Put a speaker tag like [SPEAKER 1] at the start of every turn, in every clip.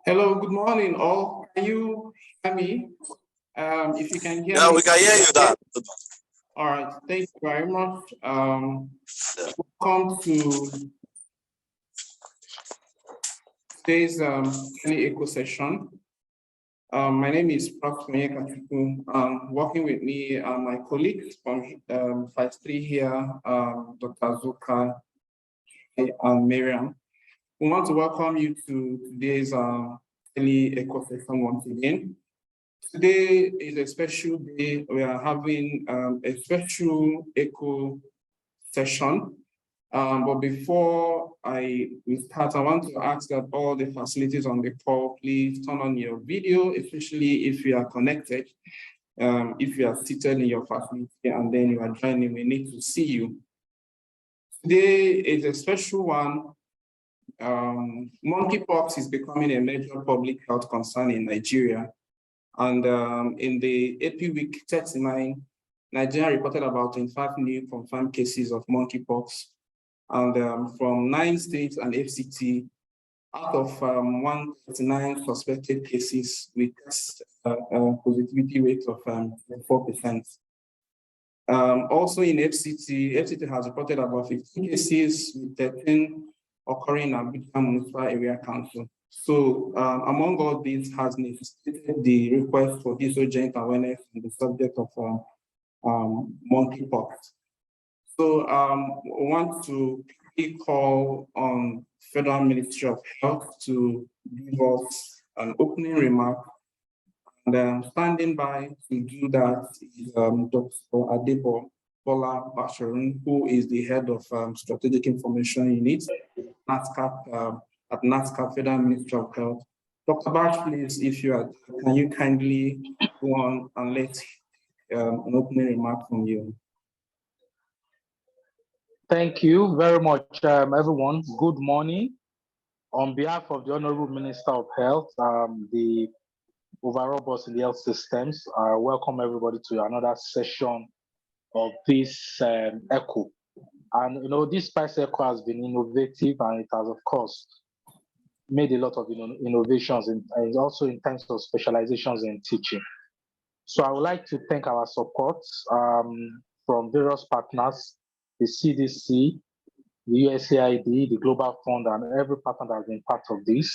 [SPEAKER 1] Hello, good morning, all. Can you hear me? If you can hear
[SPEAKER 2] Yeah,
[SPEAKER 1] me.
[SPEAKER 2] we can hear you, Dan.
[SPEAKER 1] All right, thank you very much. Welcome to today's eco session. My name is Prof. Onyekachukwu. Working with me are my colleagues from Phase 3 here, Dr. Zuka and Miriam. We want to welcome you to today's eco session once again. Today is a special day. We are having a special eco session. But before we start, I want to ask that all the facilities on the call, please turn on your video, especially if you are connected. If you are seated in your facility and then you are joining, we need to see you. Today is a special one. Monkey pox is becoming a major public health concern in Nigeria. And in the AP week 39, Nigeria reported about 25 new confirmed cases of monkeypox. And from 9 states and FCT, out of 139 suspected cases with positivity rate of 4%. Also in FCT has reported about 15 cases with 13 occurring at Abuja Municipal Area Council. So among all these has necessitated the request for this urgent awareness on the subject of monkeypox. So we want to call on Federal Ministry of Health to give us an opening remark. And standing by to do that is Dr. Adebo Bola Basharun, who is the head of Strategic Information Unit at NASCAP Federal Ministry of Health. Dr. Bash, please, if you are, can you kindly go on and let an opening remark from you?
[SPEAKER 3] Thank you very much, everyone. Good morning. On behalf of the Honorable Minister of Health, the overall boss in the health systems, I welcome everybody to another session of this ECHO. And you know, this Spice ECHO has been innovative, and it has, of course, made a lot of innovations and also in terms of specializations in teaching. So I would like to thank our support from various partners, the CDC, the USAID, the Global Fund, and every partner that has been part of this.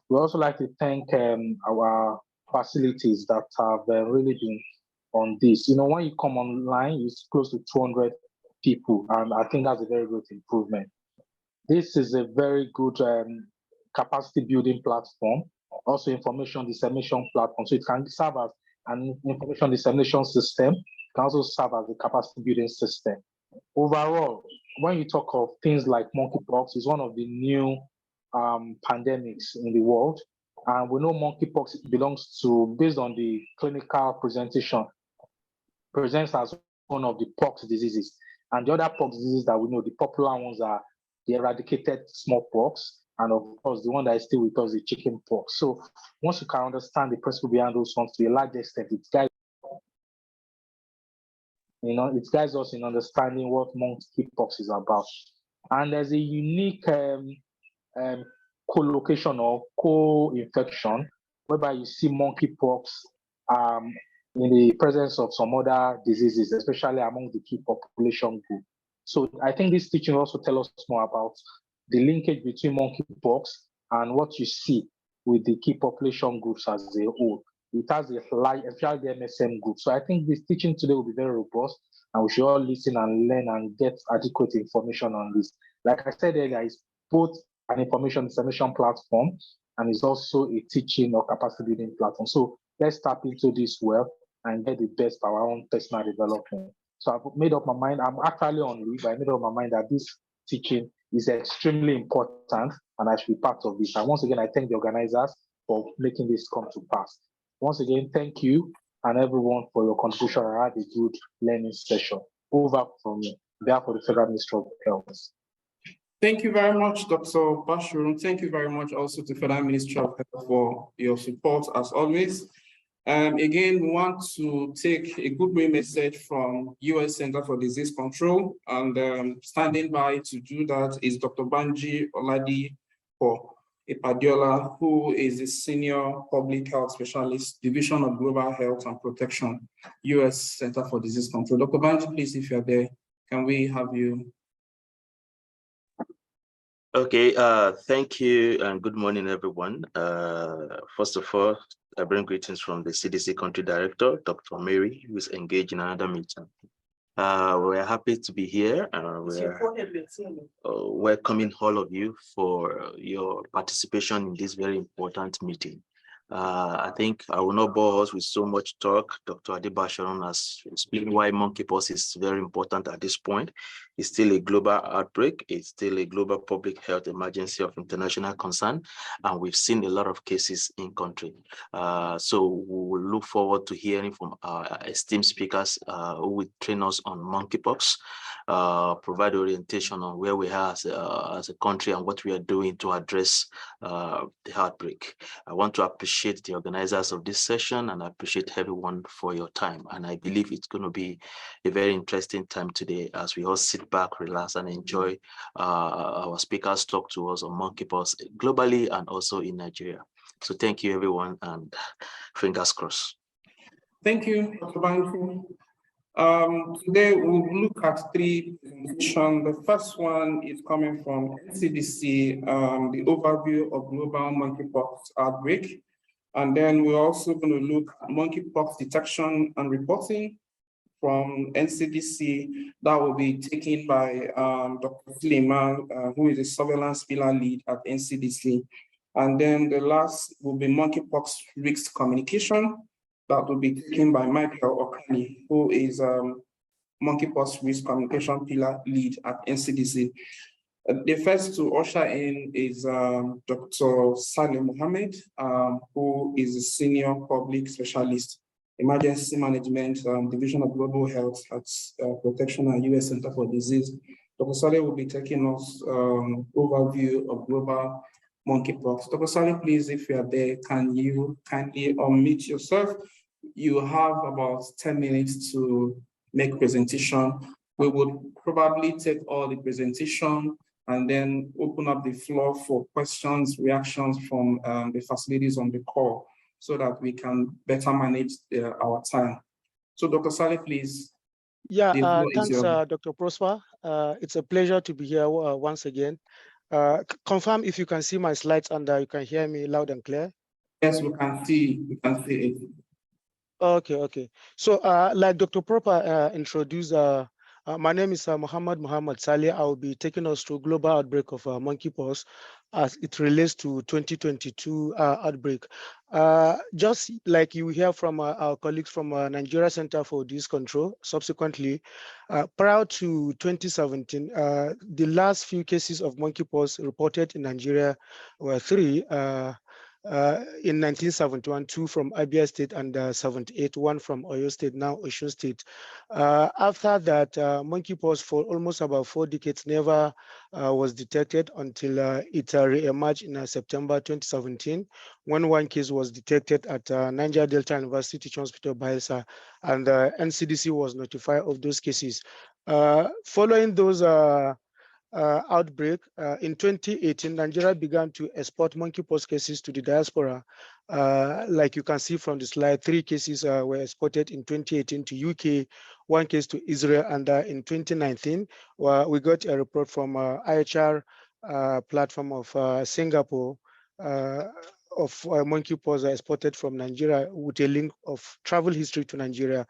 [SPEAKER 3] We also like to thank our facilities that have really been on this. You know, when you come online, it's close to 200 people, and I think that's a very good improvement. This is a very good capacity building platform, also information dissemination platform. So it can serve as an information dissemination system, it can also serve as a capacity building system. Overall, when you talk of things like monkeypox, it's one of the new pandemics in the world. And we know monkeypox belongs to, based on the clinical presentation, presents as one of the pox diseases. And the other pox diseases that we know, the popular ones are the eradicated smallpox, and of course, the one that is still with us, the chicken pox. So once you can understand the principle behind those ones to a large extent, it guides us in understanding what monkeypox is about. And there's a unique co-location or co-infection whereby you see monkeypox in the presence of some other diseases, especially among the key population group. So I think this teaching also tells us more about the linkage between monkeypox and what you see with the key population groups as a whole. It has a large, especially the MSM group. So I think this teaching today will be very robust, and we should all listen and learn and get adequate information on this. Like I said earlier, it's both an information dissemination platform and it's also a teaching or capacity building platform. So let's tap into this well and get the best for our own personal development. So I've made up my mind. I'm actually on leave, but I made up my mind that this teaching is extremely important and I should be part of this. And once again, I thank the organizers for making this come to pass. Once again, thank you and everyone for your contribution. I had a good learning session. Over from me, on behalf of the Federal Ministry of Health.
[SPEAKER 1] Thank you very much, Dr. Basharun. Thank you very much also to Federal Ministry of Health for your support as always. Again, we want to take a goodwill message from US Center for Disease Control, and standing by to do that is Dr. Banji Oladipo. Ipadiola, who is a senior public health specialist, Division of Global Health and Protection, U.S. Center for Disease Control. Dr. Banji, please, if you're there, can we have you?
[SPEAKER 2] Okay, thank you and good morning, everyone. First of all, I bring greetings from the CDC Country Director, Dr. Mary, who is engaged in another meeting. We're happy to be here. We're welcoming all of you for your participation in this very important meeting. I think I will not bore us with so much talk. Dr. Adebasharon has explained why monkeypox is very important at this point. It's still a global outbreak. It's still a global public health emergency of international concern. And we've seen a lot of cases in country. So we will look forward to hearing from our esteemed speakers who will train us on monkeypox, provide orientation on where we are as a country and what we are doing to address the outbreak. I want to appreciate the organizers of this session and I appreciate everyone for your time. And I believe it's going to be a very interesting time today as we all sit back, relax, and enjoy our speakers talk to us on monkeypox globally and also in Nigeria. So thank you, everyone, and fingers crossed.
[SPEAKER 1] Thank you, Dr. Banku. Today we'll look at three presentations. The first one is coming from NCDC, the overview of global monkeypox outbreak. And then we're also going to look at monkeypox detection and reporting from NCDC. That will be taken by Dr. Suleiman, who is a surveillance pillar lead at NCDC. And then the last will be monkeypox risk communication. That will be taken by Michael Okani, who is monkeypox risk communication pillar lead at NCDC. The first to usher in is Dr. Saleh Mohammed, who is a senior public specialist, emergency management, Division of Global Health at Protection and U.S. Center for Disease. Dr. Saleh will be taking us overview of global monkeypox. Dr. Saleh, please, if you are there, can you kindly unmute yourself? You have about 10 minutes to make presentation. We would probably take all the presentation and then open up the floor for questions, reactions from the facilities on the call so that we can better manage our time. So Dr. Saleh, please.
[SPEAKER 4] Yeah, thanks, Dr. Prosper. It's a pleasure to be here once again. Confirm if you can see my slides and you can hear me loud and clear.
[SPEAKER 1] Yes, we can see it.
[SPEAKER 4] Okay. So like Dr. Prosper introduced, my name is Muhammad Saleh. I will be taking us through global outbreak of monkeypox as it relates to 2022 outbreak. Just like you hear from our colleagues from Nigeria Center for Disease Control, subsequently, prior to 2017, the last few cases of monkeypox reported in Nigeria were 3. In 1971, 2 from Abia State and 78, 1 from Oyo State, now Osun State. After that, monkeypox for almost about 4 decades never was detected until it re-emerged in September 2017, when 1 case was detected at Niger Delta University Teaching Hospital, Bayelsa, and NCDC was notified of those cases. Following those outbreak, in 2018, Nigeria began to export monkeypox cases to the diaspora. Like you can see from the slide, 3 cases were exported in 2018 to UK, 1 case to Israel, and in 2019, we got a report from IHR platform of Singapore of monkeypox exported from Nigeria with a link of travel history to Nigeria.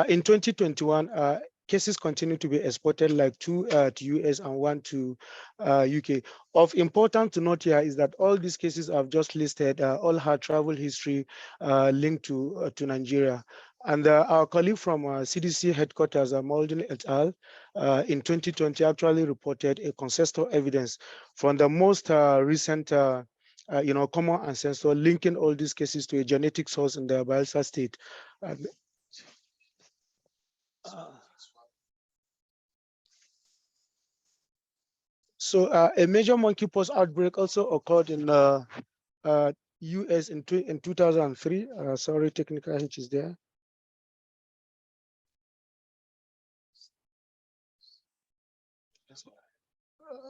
[SPEAKER 4] In 2021, cases continue to be exported, like 2 to US and 1 to UK. Of importance to note here is that all these cases I've just listed all had travel history linked to Nigeria. And our colleague from CDC headquarters, Maldon et al., in 2020 actually reported a consensus evidence from the most recent common ancestor linking all these cases to a genetic source in the Bayelsa state. So a major monkeypox outbreak also occurred in US in 2003. Sorry, technical hitch is there.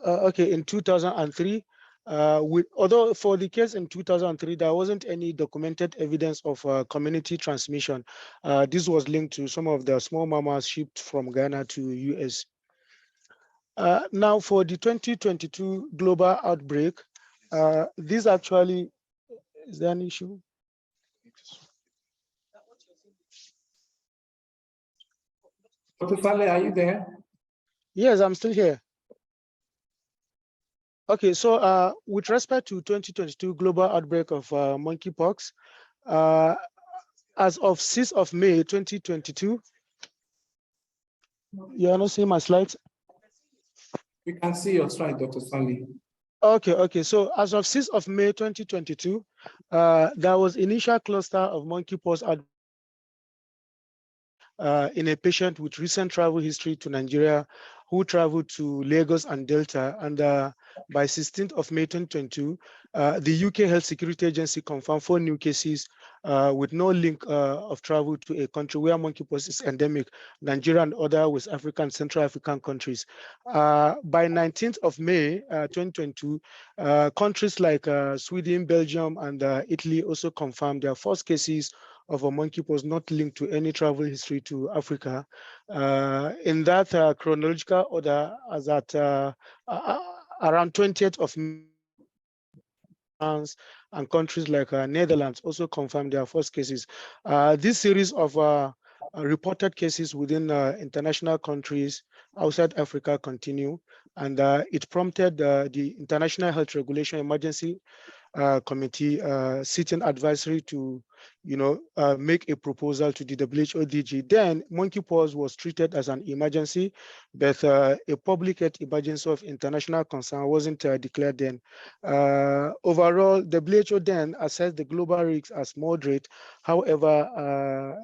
[SPEAKER 4] Okay, in 2003, Although for the case in 2003, there wasn't any documented evidence of community transmission. This was linked to some of the small mammals shipped from Ghana to US. Now for the 2022 global outbreak, this actually, is there an issue?
[SPEAKER 1] Dr. Fale, are you there?
[SPEAKER 4] Yes, I'm still here. Okay, so with respect to 2022 global outbreak of monkeypox, as of 6th of May 2022, you are not seeing my slides?
[SPEAKER 1] We can see your slide, Dr. Fale.
[SPEAKER 4] Okay. So as of 6th of May 2022, there was initial cluster of monkeypox outbreak in a patient with recent travel history to Nigeria who traveled to Lagos and Delta. And by 16th of May 2022, the UK Health Security Agency confirmed 4 new cases with no link of travel to a country where monkeypox is endemic, Nigeria and other West African, Central African countries. By 19th of May 2022, countries like Sweden, Belgium, and Italy also confirmed their first cases of a monkeypox not linked to any travel history to Africa. In that chronological order, as at around 20th of May, France and countries like Netherlands also confirmed their first cases. This series of reported cases within international countries outside Africa continue, and it prompted the International Health Regulation Emergency Committee sitting advisory to, make a proposal to the WHO DG. Then monkeypox was treated as an emergency, but a public health emergency of international concern wasn't declared then. Overall, WHO then assessed the global risks as moderate. However,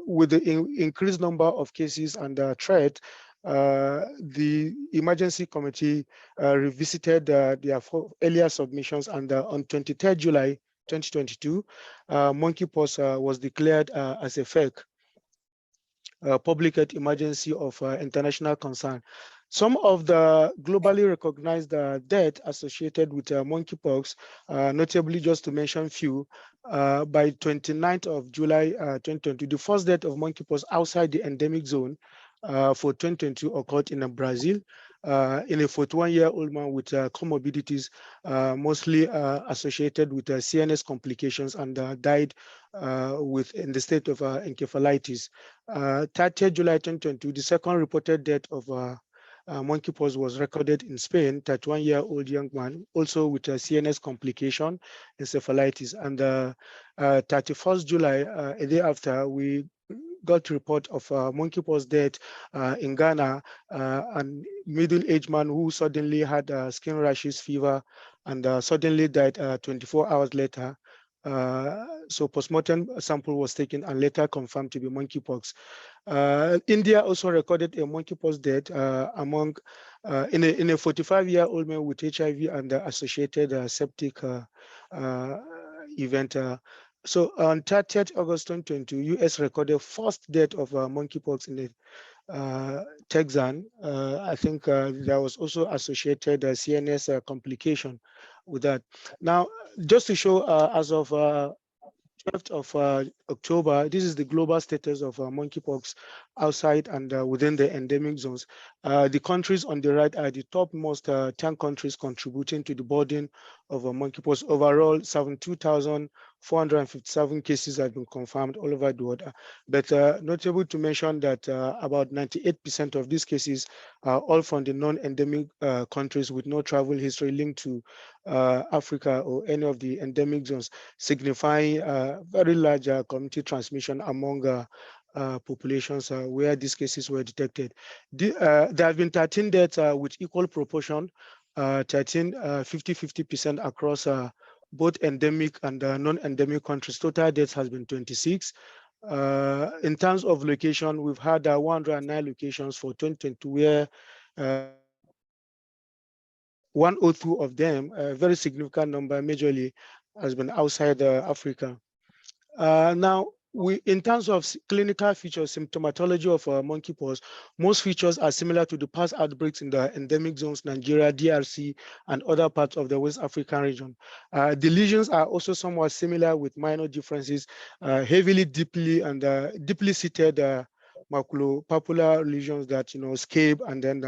[SPEAKER 4] with the increased number of cases and threat, the emergency committee revisited their earlier submissions, and on 23rd July 2022, monkeypox was declared as a fake public health emergency of international concern. Some of the globally recognized deaths associated with monkeypox, notably just to mention few, by 29th of July 2020, the first death of monkeypox outside the endemic zone for 2022 occurred in Brazil, in a 41-year-old man with comorbidities, mostly associated with CNS complications, and died in the state of encephalitis. 30th July 2022, the second reported death of monkeypox was recorded in Spain, 31-year-old young man, also with a CNS complication, encephalitis. And 31st July, a day after, we got report of monkeypox death in Ghana, and middle-aged man who suddenly had skin rashes, fever, and suddenly died 24 hours later. So postmortem sample was taken and later confirmed to be monkeypox. India also recorded a monkeypox death in a 45-year-old man with HIV and associated septic event. So on 30th August 2022, US recorded first death of monkeypox in the Texan. I think there was also associated CNS complication with that. Now, just to show, as of 12th of October, this is the global status of monkeypox outside and within the endemic zones. The countries on the right are the topmost 10 countries contributing to the burden of monkeypox. Overall, 72,457 cases have been confirmed all over the world. But notable to mention that about 98% of these cases are all from the non-endemic countries with no travel history linked to Africa or any of the endemic zones, signifying very large community transmission among populations where these cases were detected. There have been 13 deaths with equal proportion, 50-50% across both endemic and non-endemic countries. Total deaths has been 26. In terms of location, we've had 109 locations for 2022, where 102 of them, a very significant number, majorly, has been outside Africa. Now, in terms of clinical features, symptomatology of monkeypox, most features are similar to the past outbreaks in the endemic zones, Nigeria, DRC, and other parts of the West African region. The lesions are also somewhat similar with minor differences, heavily, deeply seated maculopapular lesions that escape and then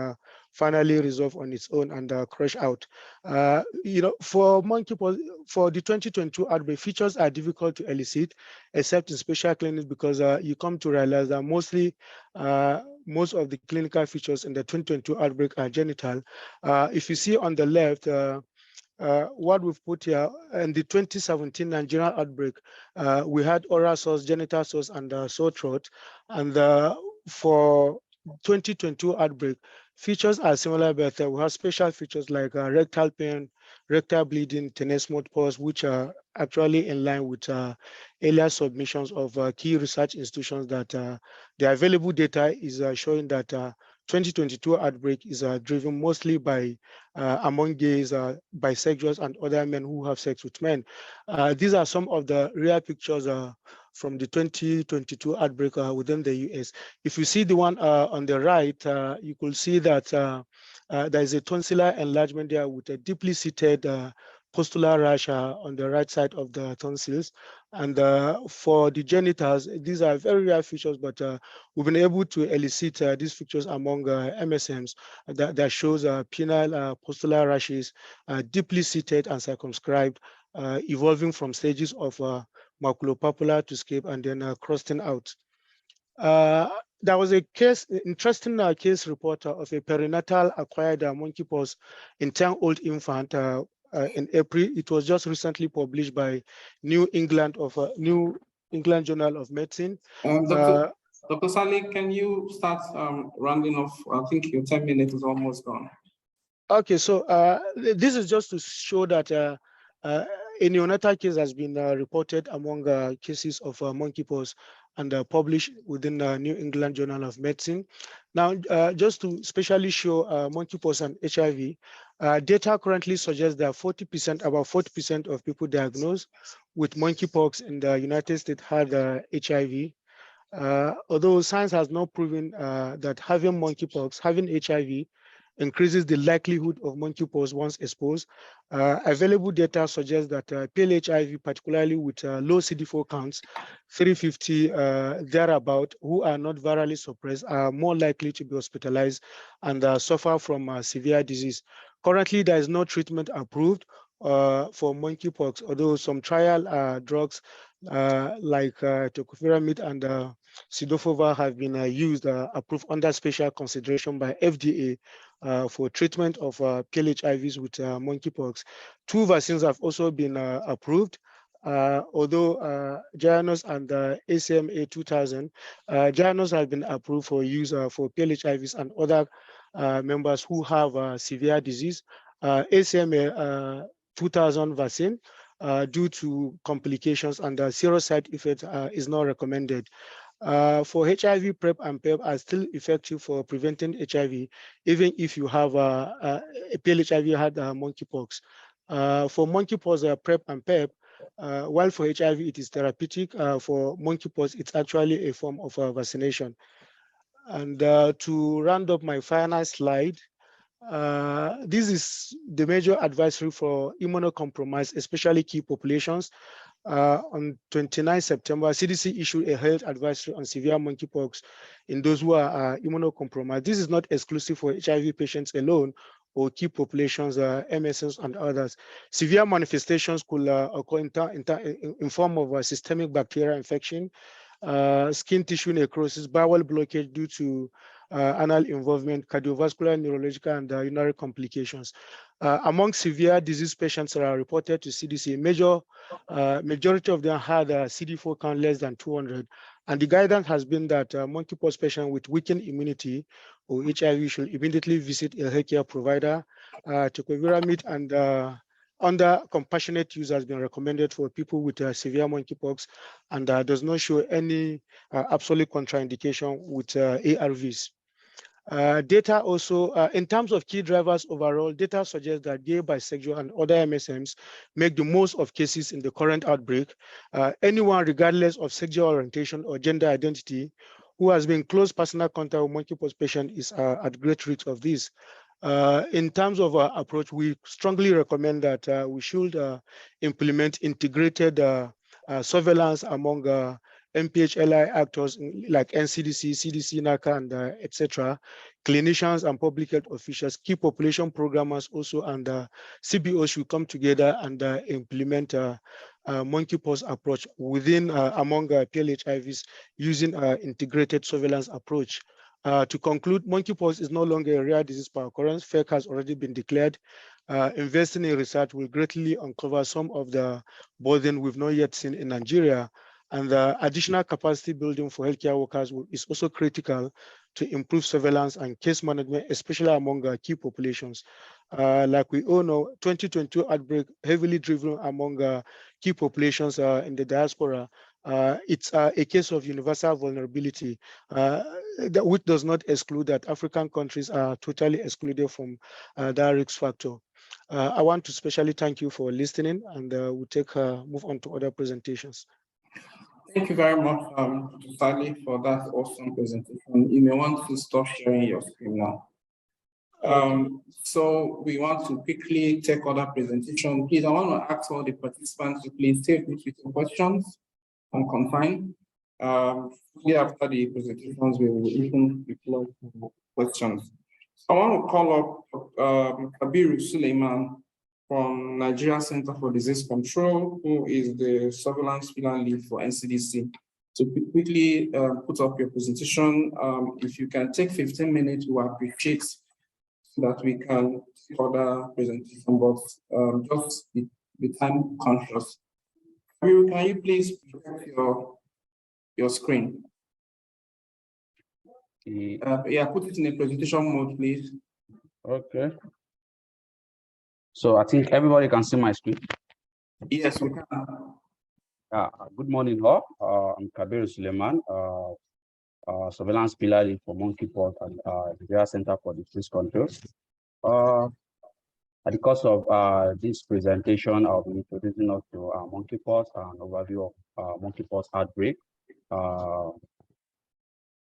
[SPEAKER 4] finally resolve on its own and crush out. For monkeypox, for the 2022 outbreak, features are difficult to elicit, except in special clinics, because you come to realize that most of the clinical features in the 2022 outbreak are genital. If you see on the left, what we've put here in the 2017 Nigerian outbreak, we had oral sores, genital sores, and sore throat. And for 2022 outbreak, features are similar, but we have special features like rectal pain, rectal bleeding, tenesmus pus, which are actually in line with earlier submissions of key research institutions that the available data is showing that 2022 outbreak is driven mostly by among gays, bisexuals, and other men who have sex with men. These are some of the rare pictures from the 2022 outbreak within the US. If you see the one on the right, you could see that there is a tonsillar enlargement there with a deeply seated pustular rash on the right side of the tonsils. And for the genitals, these are very rare features, but we've been able to elicit these features among MSMs that shows penile pustular rashes, deeply seated and circumscribed, evolving from stages of maculopapular to scape and then crusting out. There was a interesting case report of a perinatal acquired monkeypox in 10-year-old infant in April. It was just recently published by New England Journal of Medicine.
[SPEAKER 1] Dr. Sally, can you start rounding off? I think your 10 minutes is almost gone.
[SPEAKER 4] Okay, so this is just to show that a neonatal case has been reported among cases of monkeypox and published within the New England Journal of Medicine. Now, just to specially show monkeypox and HIV, data currently suggests that about 40% of people diagnosed with monkeypox in the United States had HIV. Although science has not proven that having monkeypox, having HIV, increases the likelihood of monkeypox once exposed. Available data suggests that PLHIV, particularly with low CD4 counts, 350 thereabout, who are not virally suppressed, are more likely to be hospitalized and suffer from severe disease. Currently, there is no treatment approved for monkeypox, although some trial drugs like tocopherolate and cidofovir have been used, approved under special consideration by FDA for treatment of PLHIVs with monkeypox. 2 vaccines have also been approved, although Janus and ACMA 2000. Janus has been approved for use for PLHIVs and other members who have severe disease. ACMA 2000 vaccine, due to complications and serious side effects, is not recommended. For HIV, PrEP and PEP are still effective for preventing HIV, even if you have a PLHIV had monkeypox. For monkeypox, PrEP and PEP, while for HIV it is therapeutic, for monkeypox it's actually a form of vaccination. And to round up my final slide, this is the major advisory for immunocompromised, especially key populations. On 29 September, CDC issued a health advisory on severe monkeypox in those who are immunocompromised. This is not exclusive for HIV patients alone or key populations, MSNs and others. Severe manifestations could occur in form of a systemic bacterial infection, skin tissue necrosis, bowel blockage due to anal involvement, cardiovascular, neurological, and urinary complications. Among severe disease patients that are reported to CDC, majority of them had a CD4 count less than 200. And the guidance has been that monkeypox patients with weakened immunity or HIV should immediately visit a healthcare provider. Tocopherolate and under compassionate use has been recommended for people with severe monkeypox and does not show any absolute contraindication with ARVs. Data also, in terms of key drivers overall, data suggests that gay, bisexual, and other MSMs make the most of cases in the current outbreak. Anyone, regardless of sexual orientation or gender identity, who has been in close personal contact with monkeypox patient is at great risk of this. In terms of our approach, we strongly recommend that we should implement integrated surveillance among MPHLI actors like NCDC, CDC, NACA, and etc., clinicians and public health officials, key population programmers also, and CBOs should come together and implement monkeypox approach within among PLHIVs using integrated surveillance approach. To conclude, monkeypox is no longer a rare disease per occurrence. FEC has already been declared. Investing in research will greatly uncover some of the burden we've not yet seen in Nigeria. And the additional capacity building for healthcare workers is also critical to improve surveillance and case management, especially among key populations. Like we all know, 2022 outbreak heavily driven among key populations in the diaspora. It's a case of universal vulnerability, which does not exclude that African countries are totally excluded from that risk factor. I want to especially thank you for listening, and we'll move on to other presentations.
[SPEAKER 1] Thank you very much, Dr. Sally, for that awesome presentation. You may want to stop sharing your screen now. So we want to quickly take other presentation. Please, I want to ask all the participants to please take with your questions and confine. After the presentations, we will even reply to questions. I want to call up Kabiru Suleiman from Nigeria Center for Disease Control, who is the surveillance pillar lead for NCDC. So quickly put up your presentation. If you can take 15 minutes, we appreciate so that we can see other presentation, but just be time conscious. Kabiru, can you please project your screen? Yeah, put it in a presentation mode, please.
[SPEAKER 5] Okay. So I think everybody can see my screen.
[SPEAKER 1] Yes, we can.
[SPEAKER 5] Good morning, all. I'm Kabir Suleiman, surveillance pillar lead for monkeypox and Nigeria Center for Disease Control. At the course of this presentation, I'll be introducing us to monkeypox and overview of monkeypox outbreak.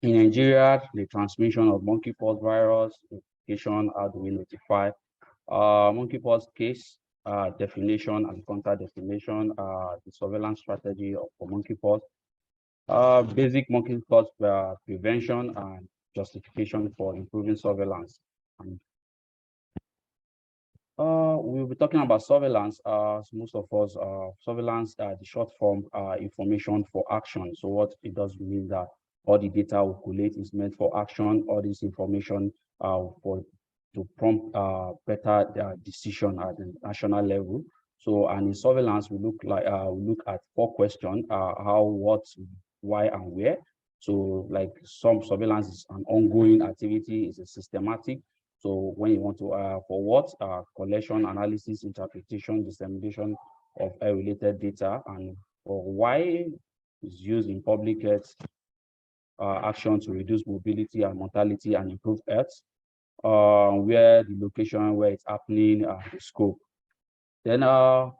[SPEAKER 5] In Nigeria, the transmission of monkeypox virus, notification, how do we notify monkeypox case, definition and contact definition, the surveillance strategy for monkeypox, basic monkeypox prevention and justification for improving surveillance. We'll be talking about surveillance. Most of us, surveillance, the short form information for action. So what it does mean that all the data we collate is meant for action. All this information to prompt better decision at the national level. So, and in surveillance, we look at 4 questions: how, what, why, and where. So, like some surveillance is an ongoing activity, is a systematic. So, when you want to for what collection, analysis, interpretation, dissemination of related data, and for why is used in public health action to reduce mobility and mortality and improve health. Where the location, where it's happening, the scope. Then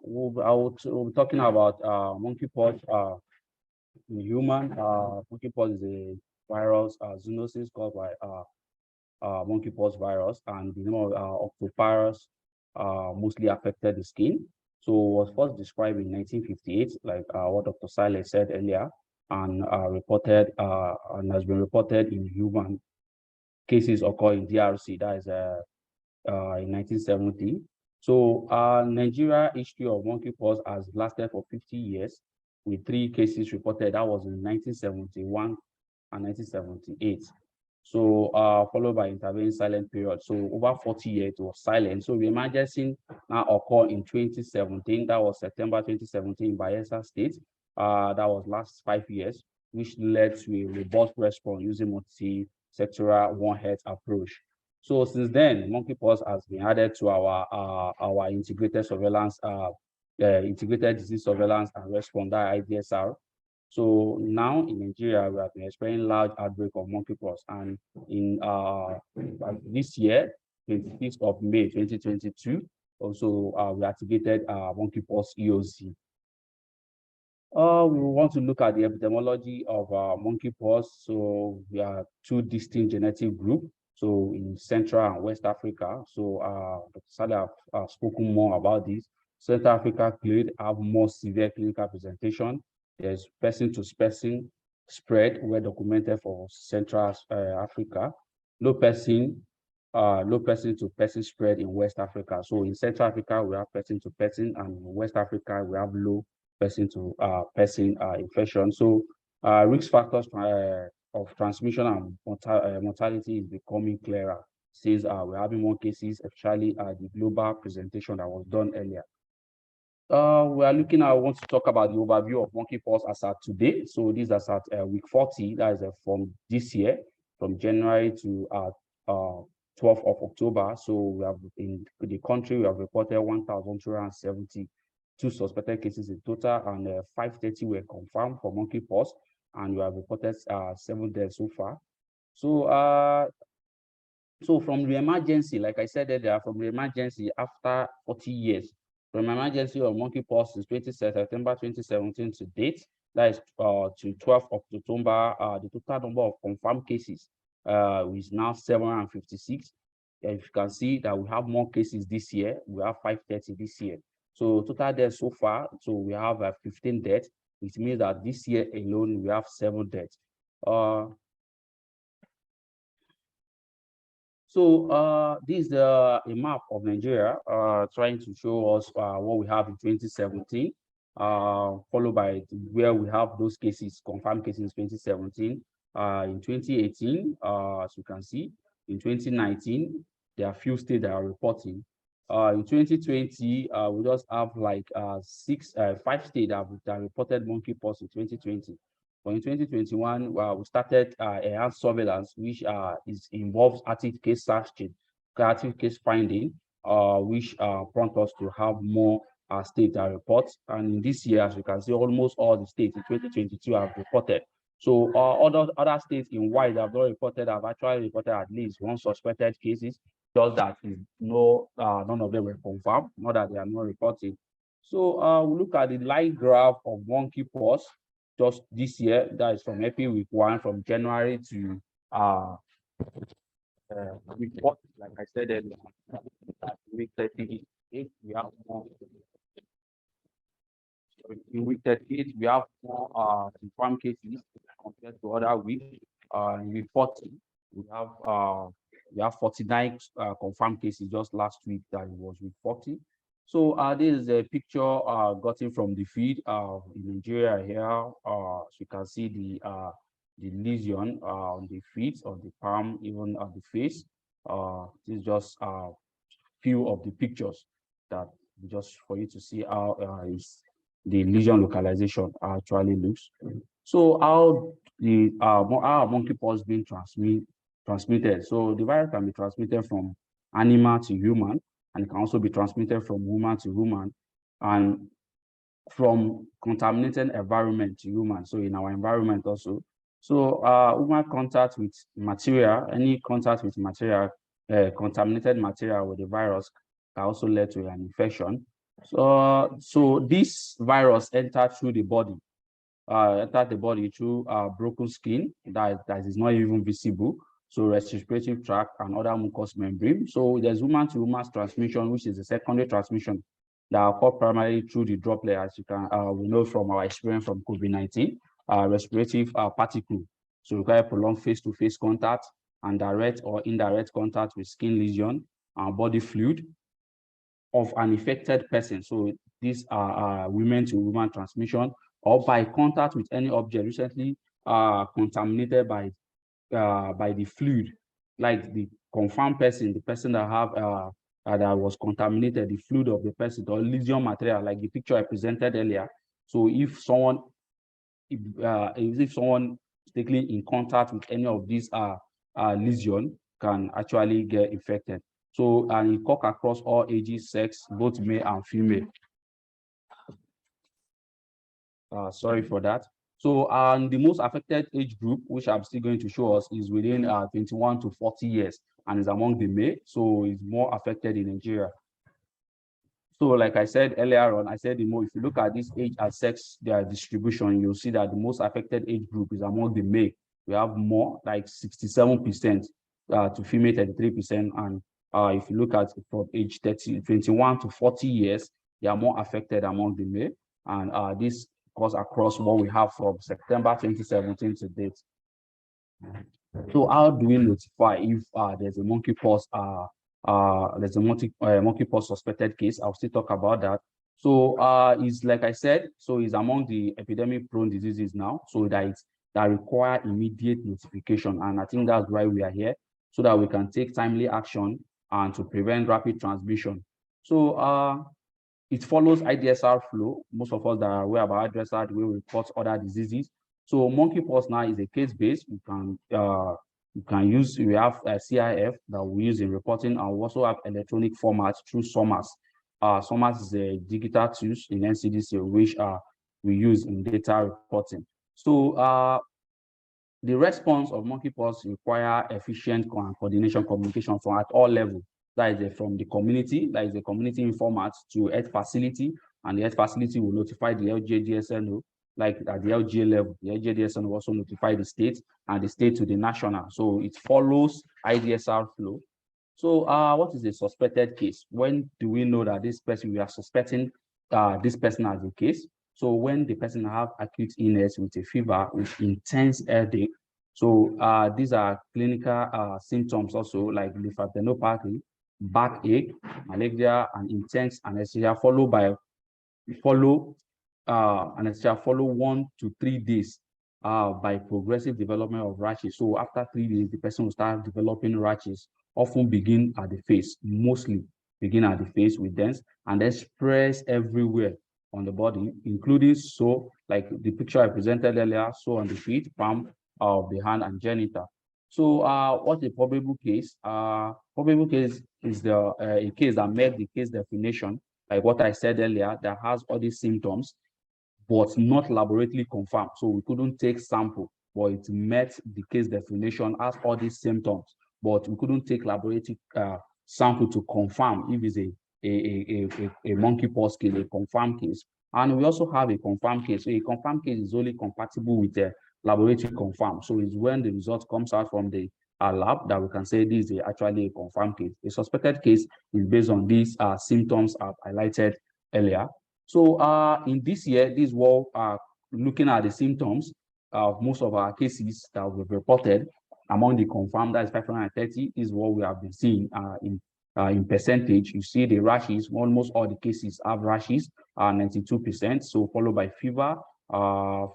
[SPEAKER 5] we'll be talking about monkeypox in human. Monkeypox is a virus zoonosis caused by monkeypox virus, and the number of octovirus mostly affected the skin. So it was first described in 1958, like what Dr. Sile said earlier, and reported and has been reported in human cases occur in DRC, that is in 1970. So Nigeria history of monkeypox has lasted for 50 years with 3 cases reported. That was in 1971 and 1978. So followed by intervening silent period. So over 40 years it was silent. So the emergency now occurred in 2017. That was September 2017 in Bayelsa State. That was last 5 years, which led to a robust response using multi-sectoral One Health approach. So since then, monkeypox has been added to our integrated surveillance, integrated disease surveillance and response, that IDSR. So now in Nigeria, we have been experiencing large outbreak of monkeypox, and in this year, 26th of May 2022, also we activated monkeypox EOC. We want to look at the epidemiology of monkeypox. So we are two distinct genetic groups. So in Central and West Africa. So Dr. Saleh have spoken more about this. Central Africa clearly have more severe clinical presentation. There's person-to-person spread well documented for Central Africa. Low person-to-person spread in West Africa. So in Central Africa, we have person-to-person, and in West Africa, we have low person-to-person infection. So risk factors of transmission and mortality is becoming clearer since we're having more cases, especially the global presentation that was done earlier. We are looking at, I want to talk about the overview of monkeypox as at today. So this is at week 40, that is from this year, from January to 12th of October. So we have in the country, we have reported 1,272 suspected cases in total, and 530 were confirmed for monkeypox, and we have reported 7 deaths so far. So from the emergency, like I said earlier, from the emergency after 40 years, from emergency of monkeypox since September 2017 to date, that is to 12th of October, the total number of confirmed cases is now 756. If you can see that we have more cases this year, we have 530 this year. So total deaths so far, so we have 15 deaths, which means that this year alone we have 7 deaths. This is a map of Nigeria, trying to show us what we have in 2017, followed by where we have those cases, confirmed cases in 2017. In 2018, as you can see, in 2019, there are few states that are reporting. In 2020, we just have like 5 states that reported monkeypox in 2020. But in 2021, we started enhanced surveillance, which involves active case searching, active case finding, which prompt us to have more states that report. And in this year, as you can see, almost all the states in 2022 have reported. So other states in white that have not reported have actually reported at least one suspected cases, just that none of them were confirmed, not that they are not reporting. So we look at the line graph of monkeypox just this year, that is from April week 1, from January to week 4, like I said earlier, week 38, we have more. In week 38, we have more confirmed cases compared to other weeks. In week 40, we have 49 confirmed cases just last week, that it was week 40. So this is a picture gotten from the feed in Nigeria here. So you can see the lesion on the feet, on the palm, even on the face. This is just a few of the pictures that just for you to see how the lesion localization actually looks. So how monkeypox being transmitted? So the virus can be transmitted from animal to human, and it can also be transmitted from human to human, and from contaminated environment to human. So in our environment also. So human contact with material, any contact with material, contaminated material with the virus can also lead to an infection. So this virus entered through the body, through broken skin that is not even visible. So respiratory tract and other mucous membrane. So there's human-to-human transmission, which is a secondary transmission that occur primarily through the droplet, as you can we know from our experience from COVID-19, respiratory particle. So require prolonged face-to-face contact and direct or indirect contact with skin lesion and body fluid of an infected person. So these are women-to-woman transmission, or by contact with any object recently contaminated by the fluid, like the confirmed person, the person that have that was contaminated, the fluid of the person, or lesion material, like the picture I presented earlier. So if someone is taken in contact with any of these lesion, can actually get infected. So and it occurs across all ages, sex, both male and female. Sorry for that. So the most affected age group, which I'm still going to show us, is within 21 to 40 years and is among the male. So it's more affected in Nigeria. So like I said earlier on, I said if you look at this age and sex, their distribution, you'll see that the most affected age group is among the male. We have more, like 67% to female 33%. And if you look at from age 21 to 40 years, they are more affected among the male. And this goes across what we have from September 2017 to date. So how do we notify if there's a monkeypox monkeypox suspected case? I'll still talk about that. So it's like I said, so it's among the epidemic prone diseases now, so that require immediate notification. And I think that's why we are here, so that we can take timely action and to prevent rapid transmission. So it follows IDSR flow. Most of us that are aware about IDSR will report other diseases. So monkeypox now is a case-based. We have CIF that we use in reporting, and we also have electronic formats through SOMAS. SOMAS is a digital tool in NCDC, which we use in data reporting. So the response of monkeypox require efficient coordination communication from at all levels. That is from the community, that is the community informant, to health facility, and the health facility will notify the LGDSNO, like at the LGA level. The LGDSNO will also notify the state, and the state to the national. So it follows IDSR flow. So what is a suspected case? When do we know that this person, we are suspecting this person as a case? So when the person have acute illness with a fever, with intense headache. So these are clinical symptoms also, like lymphadenopathy, backache, malaria, and intense anesthesia, anesthesia follow 1 to 3 days by progressive development of rashes. So after 3 days, the person will start developing rashes, often begin at the face, mostly begin at the face with dents, and then spreads everywhere on the body, including like the picture I presented earlier, on the feet, palm of the hand, and genital. So what's the probable case? Probable case is a case that met the case definition, like what I said earlier, that has all these symptoms, but not laboratory confirmed. So we couldn't take sample, but it met the case definition, has all these symptoms, but we couldn't take laboratory sample to confirm if it's a monkeypox case, a confirmed case. And we also have a confirmed case. So a confirmed case is only compatible with the laboratory confirmed. So it's when the result comes out from the lab that we can say this is actually a confirmed case. A suspected case is based on these symptoms I've highlighted earlier. So in this year, this was looking at the symptoms of most of our cases that we've reported. Among the confirmed, that is 530, is what we have been seeing in percentage. You see the rashes, almost all the cases have rashes, 92%, so followed by fever,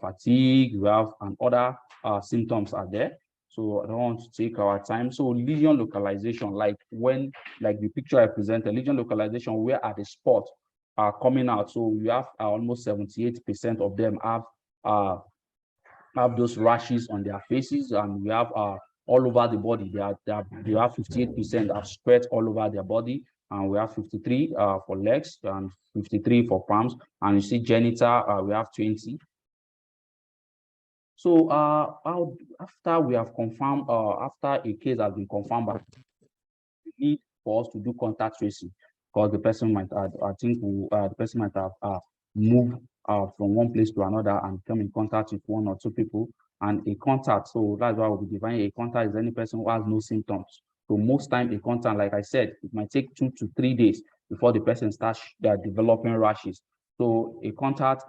[SPEAKER 5] fatigue, we have, and other symptoms are there. So I don't want to take our time. So lesion localization, like the picture I presented, lesion localization, where are the spots are coming out? So we have almost 78% of them have those rashes on their faces, and we have all over the body. They have 58% have spread all over their body, and we have 53 for legs and 53 for palms, and you see genital, we have 20. So after we have confirmed, after a case has been confirmed, we need for us to do contact tracing, because the person might, the person might have moved from one place to another and come in contact with 1 or 2 people. And a contact, so that's why we'll be defining a contact is any person who has no symptoms. So most time a contact, like I said, it might take 2 to 3 days before the person starts developing rashes. So a contact,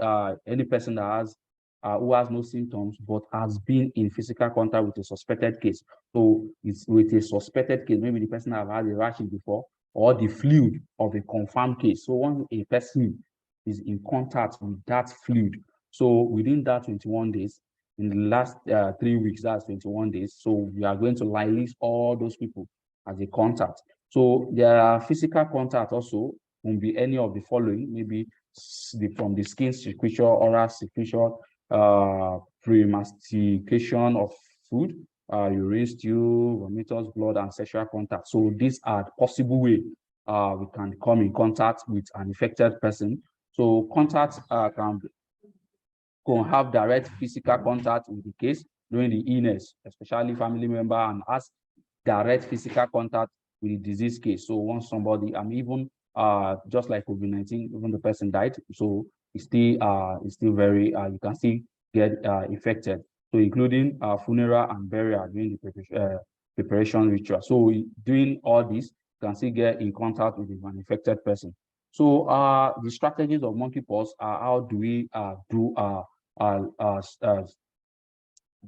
[SPEAKER 5] any person that has who has no symptoms but has been in physical contact with a suspected case. So it's with a suspected case, maybe the person have had a rashes before, or the fluid of a confirmed case. So when a person is in contact with that fluid, so within that 21 days, in the last 3 weeks, that's 21 days. So we are going to list all those people as a contact. So their physical contact also won't be any of the following, maybe from the skin secretion, oral secretion, pre-mastication of food, urine, stool, vomitous, blood, and sexual contact. So these are possible ways we can come in contact with an infected person. So contacts can be can have direct physical contact with the case during the illness, especially family member, and has direct physical contact with the disease case. So once somebody, even just like COVID-19, even the person died, so it's still very, you can still get infected. So including funeral and burial during the preparation ritual. So doing all this, you can still get in contact with the infected person. So the strategies of monkeypox are how do we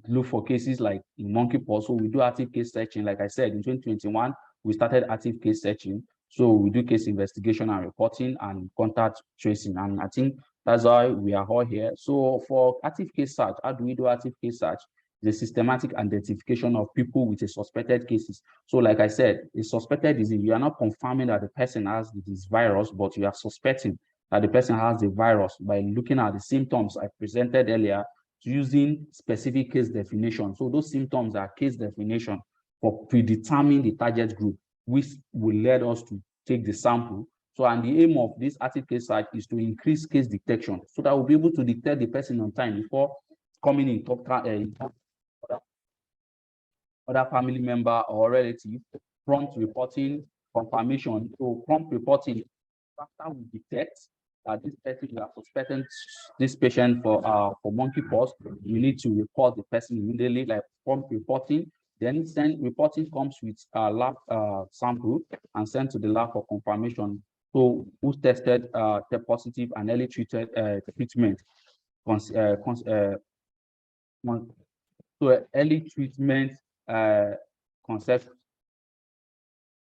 [SPEAKER 5] look for cases like in monkeypox. So we do active case searching. Like I said, in 2021, we started active case searching. So we do case investigation and reporting and contact tracing. And I think that's why we are all here. So for active case search, how do we do active case search? The systematic identification of people with a suspected cases. So like I said, a suspected disease, you are not confirming that the person has this virus, but you are suspecting that the person has the virus by looking at the symptoms I presented earlier, using specific case definition. So those symptoms are case definition for predetermining the target group, which will lead us to take the sample. So, and the aim of this active case search is to increase case detection so that we'll be able to detect the person on time before coming in other family member or relative, prompt reporting, confirmation. So prompt reporting, after we detect that this person, we are suspecting this patient for monkeypox, we need to report the person immediately, like prompt reporting. Then send reporting comes with a lab sample and sent to the lab for confirmation. So who tested positive and early treated treatment. So early treatment concept,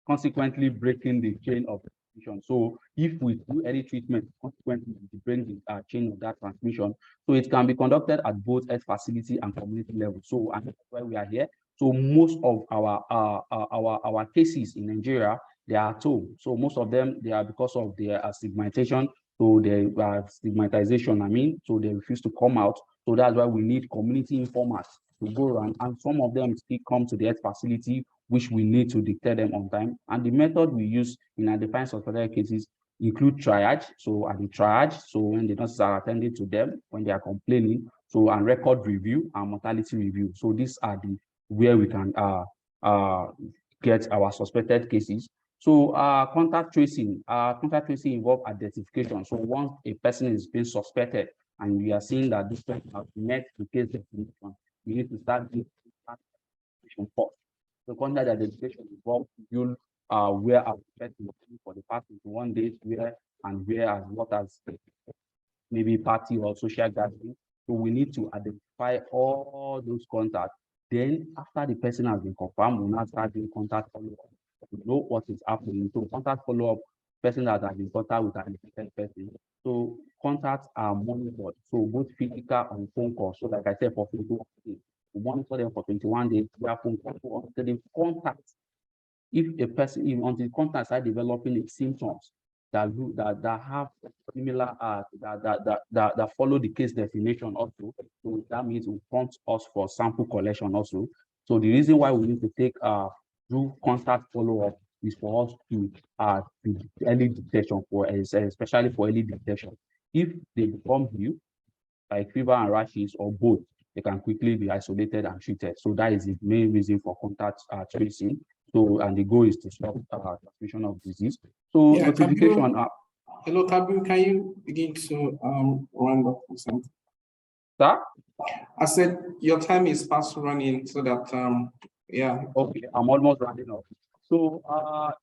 [SPEAKER 5] consequently breaking the chain of transmission. So if we do any treatment, consequently we break the chain of that transmission. So it can be conducted at both health facility and community level. So and that's why we are here. So most of our cases in Nigeria, they are at home. So most of them, they are because of their stigmatization. So they stigmatization, so they refuse to come out. So that's why we need community informers to go around, and some of them still come to the health facility, which we need to detect them on time. And the method we use in identifying suspected cases include triage. So at the triage, so when the nurses are attending to them, when they are complaining, so and record review and mortality review. So these are the where we can get our suspected cases. So contact tracing involves identification. So once a person is being suspected and we are seeing that this person has met the case definition, we need to start doing identification first. So contact identification involves you where our person for the past 21 days, where and where and what has maybe party or social gathering. So we need to identify all those contacts. Then after the person has been confirmed, we'll now start doing contact follow-up to know what is happening. So contact follow-up, person that has been contact with an infected person. So contacts are monitored. So both physical and phone calls. So like I said, for 21 days, we monitor them for 21 days. We have phone calls until the contact. If a person, until contacts are developing symptoms that have similar that follow the case definition also, so that means we prompt us for sample collection also. So the reason why we need to take do contact follow-up is for us to early detection, for especially for early detection. If they become new, like fever and rashes or both, they can quickly be isolated and treated. So that is the main reason for contact tracing. So, and the goal is to stop transmission of disease. So
[SPEAKER 1] yeah,
[SPEAKER 5] notification.
[SPEAKER 1] Hello, Kabu, can you begin to round up or something?
[SPEAKER 5] Sir?
[SPEAKER 1] I said your time is fast running, so that yeah.
[SPEAKER 5] Okay, I'm almost rounding up. So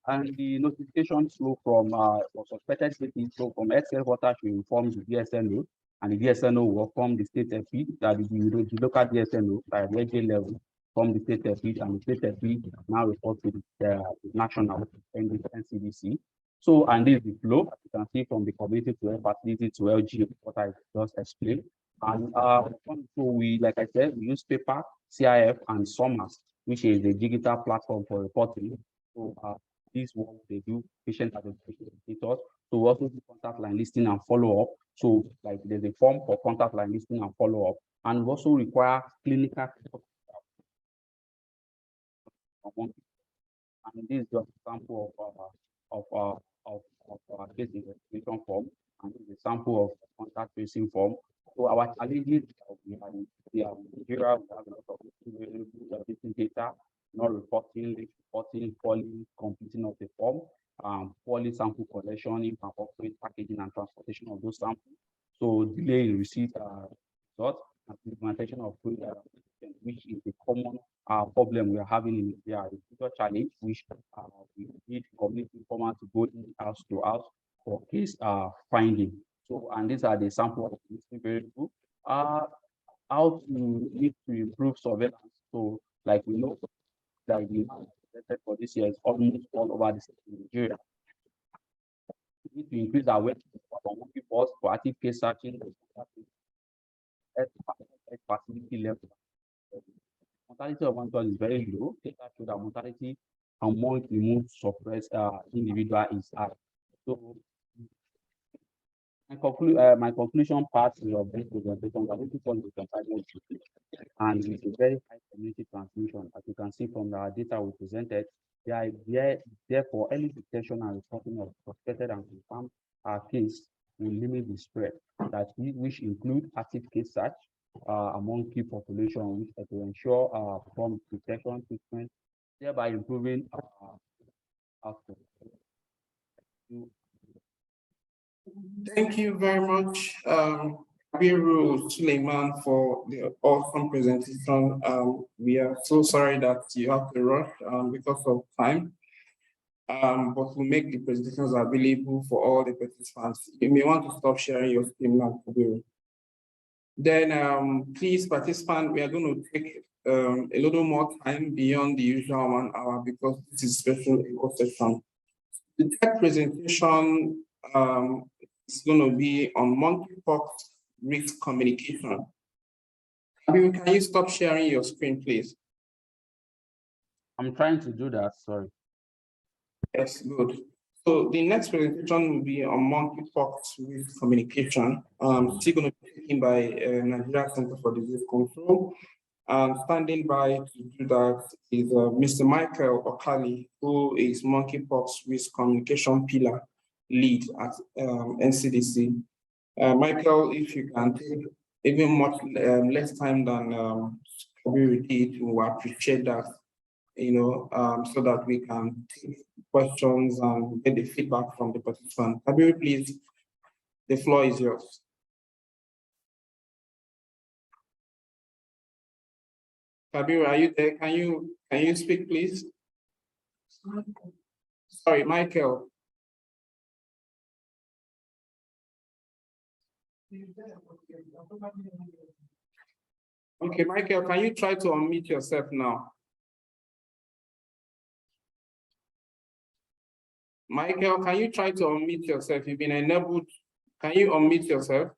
[SPEAKER 5] and the notification flow from suspected cases flow from healthcare water to inform the DSNO, and the DSNO will form the state FP, that is the local DSNO by region level from the state FP, and the state FP now report to the national NCDC. So, and this is the flow, as you can see, from the community to health facility to LG, what I just explained. And so we, like I said, we use paper, CIF, and SOMAS, which is the digital platform for reporting. So this work they do patient identification indicators. So we also do contact line listing and follow-up. So like there's a form for contact line listing and follow-up, and we also require clinical. And this is just a sample of our case investigation form, and this is a sample of contact tracing form. So our challenges, we are in Nigeria, we have a lot of missing data, not reporting, late reporting, poorly completing of the form, poorly sample collection, inappropriate packaging and transportation of those samples. So delay in receipt result and implementation of code, which is a common problem we are having in India, the future challenge, which we need community informers to go in house to house for case finding. So, and these are the samples of missing variable. How to need to improve surveillance. So, like we know that the for this year is almost all over the state in Nigeria. We need to increase our awareness for Monkey Pox, for active case searching at facility level. Mortality of one is very low. Data show that mortality among immune suppressed individual is high. So my conclusion part of this presentation, we're looking for the and with a very high community transmission. As you can see from the data we presented, therefore early detection and reporting of suspected and confirmed case will limit the spread, which include active case search among key population, which to ensure prompt detection treatment, thereby improving outcome.
[SPEAKER 1] Thank you very much, Kabiru Suleiman, for the awesome presentation. We are so sorry that you have to rush because of time, but we'll make the presentations available for all the participants. You may want to stop sharing your screen now, Kabiru. Then, please, participant, we are going to take a little more time beyond the usual 1 hour because this is special eco session. The third presentation is going to be on monkeypox risk communication. Can you stop sharing your screen, please?
[SPEAKER 5] I'm trying to do that, sorry.
[SPEAKER 1] Yes, good. So the next presentation will be on monkeypox risk communication. Still going to be taken by Nigeria Center for Disease Control. Standing by to do that is Mr. Michael Okali, who is monkeypox risk communication pillar lead at NCDC. Michael, if you can take even much less time than we did, we will appreciate that, so that we can take questions and get the feedback from the participant. Kabiru, please, the floor is yours. Kabiru, are you there? Can you speak, please? Sorry, Michael. Okay, Michael, can you try to unmute yourself now? Michael, can you try to unmute yourself? You've been enabled. Can you unmute yourself?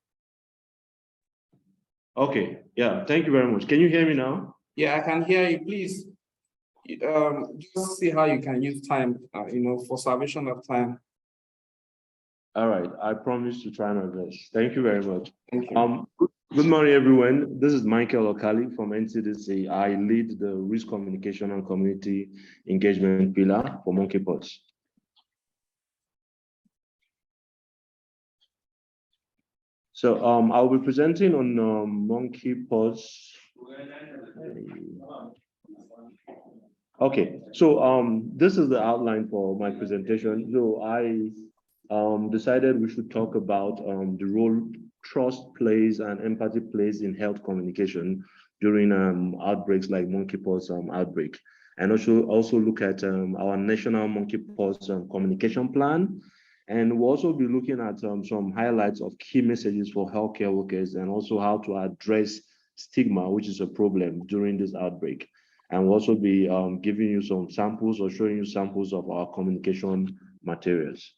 [SPEAKER 6] Okay, yeah, thank you very much. Can you hear me now?
[SPEAKER 1] Yeah, I can hear you. Please, just see how you can use time, for salvation of time.
[SPEAKER 6] All right, I promise to try my best. Thank you very much.
[SPEAKER 1] Thank you.
[SPEAKER 6] Good morning, everyone. This is Michael Okali from NCDC. I lead the risk communication and community engagement pillar for Monkey Pox. So I'll be presenting on Monkey Pox. Okay, so this is the outline for my presentation. So I decided we should talk about the role trust plays and empathy plays in health communication during outbreaks like monkeypox outbreak, and also look at our national monkeypox communication plan. And we'll also be looking at some highlights of key messages for healthcare workers and also how to address stigma, which is a problem during this outbreak. And we'll also be giving you some samples or showing you samples of our communication materials.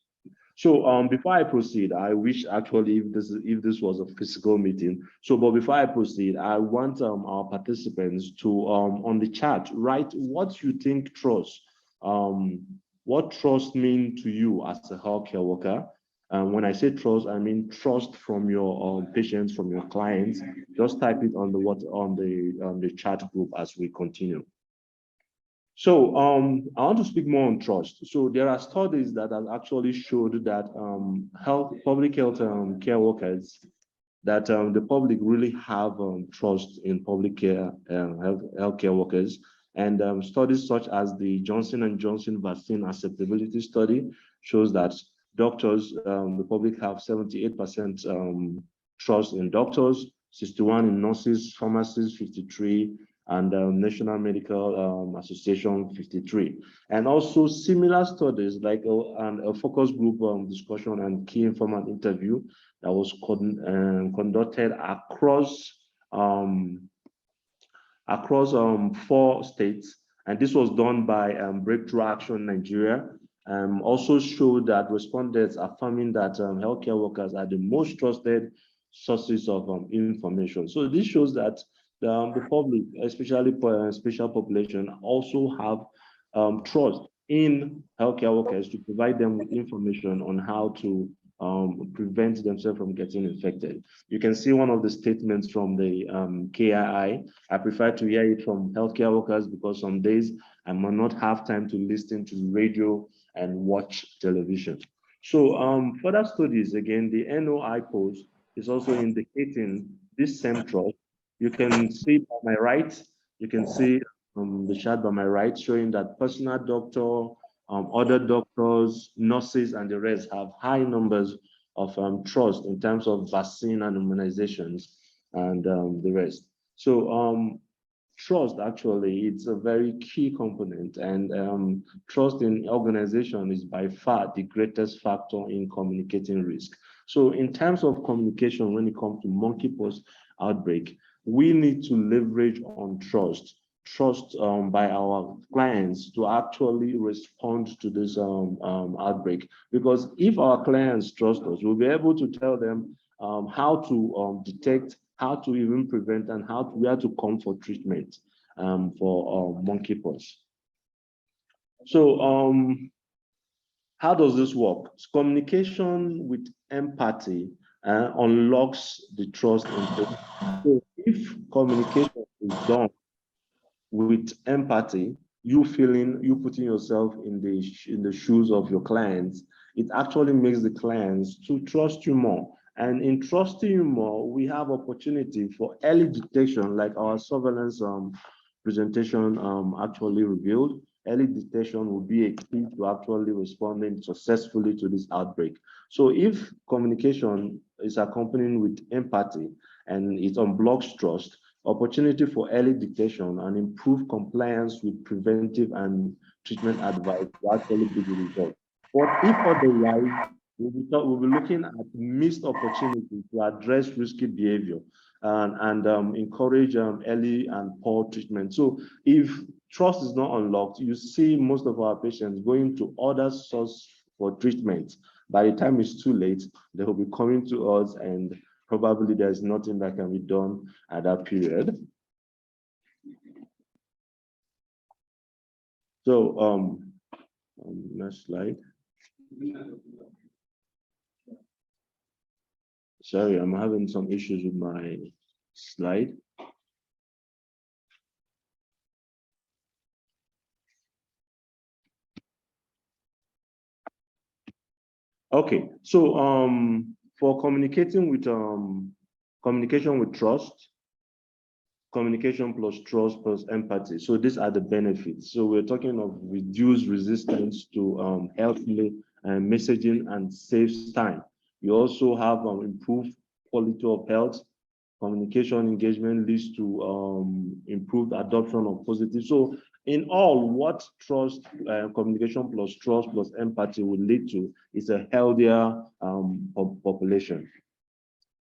[SPEAKER 6] So before I proceed, I wish actually if this was a physical meeting. But before I proceed, I want our participants to on the chat write what you think trust. What trust mean to you as a healthcare worker? When I say trust, I mean trust from your patients, from your clients. Just type it on the chat group as we continue. So I want to speak more on trust. So there are studies that have actually showed that public health care workers, that the public really have trust in public care healthcare workers. And studies such as the Johnson & Johnson vaccine acceptability study shows that doctors, the public have 78% trust in doctors, 61 in nurses, pharmacists, 53, and National Medical Association 53. And also similar studies like a focus group discussion and key informant interview that was conducted across 4 states. And this was done by Breakthrough Action Nigeria. Also showed that respondents affirming that healthcare workers are the most trusted sources of information. So this shows that the public, especially special population, also have trust in healthcare workers to provide them with information on how to prevent themselves from getting infected. You can see one of the statements from the KII. I prefer to hear it from healthcare workers because some days I might not have time to listen to the radio and watch television. So further studies, again, the NOI post is also indicating this same trust. You can see on my right, you can see the chart on my right showing that personal doctor, other doctors, nurses, and the rest have high numbers of trust in terms of vaccine and immunizations and the rest. So trust, actually, it's a very key component, and trust in organization is by far the greatest factor in communicating risk. So in terms of communication, when it comes to monkeypox outbreak, we need to leverage on trust by our clients to actually respond to this outbreak. Because if our clients trust us, we'll be able to tell them how to detect, how to even prevent, and where to come for treatment for monkeypox. So how does this work? Communication with empathy unlocks the trust in people. So if communication is done with empathy, you putting yourself in the shoes of your clients, it actually makes the clients to trust you more. And in trusting you more, we have opportunity for early detection, like our surveillance presentation actually revealed. Early detection will be a key to actually responding successfully to this outbreak. So if communication is accompanied with empathy and it unblocks trust, opportunity for early detection and improved compliance with preventive and treatment advice will actually be the result. But if otherwise, we'll be looking at missed opportunities to address risky behavior and encourage early and poor treatment. So if trust is not unlocked, you see most of our patients going to other sources for treatment. By the time it's too late, they will be coming to us, and probably there's nothing that can be done at that period. So next slide. Sorry, I'm having some issues with my slide. Okay, so for communication with trust, communication plus trust plus empathy. So these are the benefits. So we're talking of reduced resistance to health messaging and saves time. You also have improved quality of health. Communication engagement leads to improved adoption of positive. So in all, what trust, communication plus trust plus empathy will lead to is a healthier population.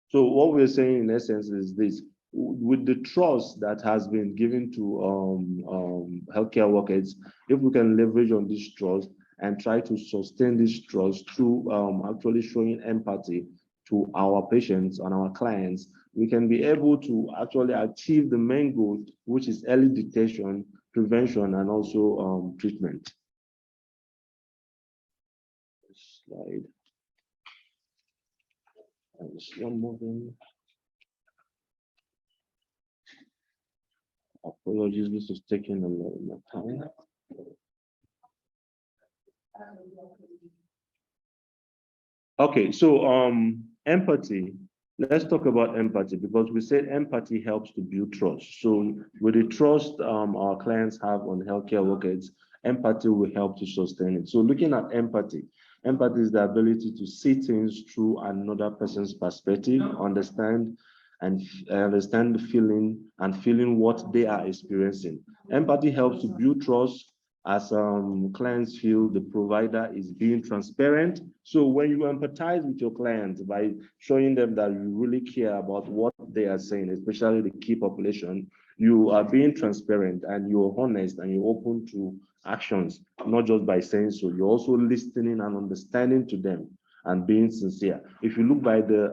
[SPEAKER 6] So what we're saying in essence is this: with the trust that has been given to healthcare workers, if we can leverage on this trust and try to sustain this trust through actually showing empathy to our patients and our clients, we can be able to actually achieve the main goal, which is early detection, prevention, and also treatment. Slide. And slow moving. Apologies, this is taking a lot more time. Okay, so empathy Let's talk about empathy, because we said empathy helps to build trust. So with the trust our clients have on healthcare workers, empathy will help to sustain it. So looking at empathy, empathy is the ability to see things through another person's perspective, understand the feeling and feeling what they are experiencing. Empathy helps to build trust, as clients feel the provider is being transparent. So when you empathize with your clients by showing them that you really care about what they are saying, especially the key population, you are being transparent and you're honest and you're open to actions, not just by saying so. You're also listening and understanding to them and being sincere. If you look by the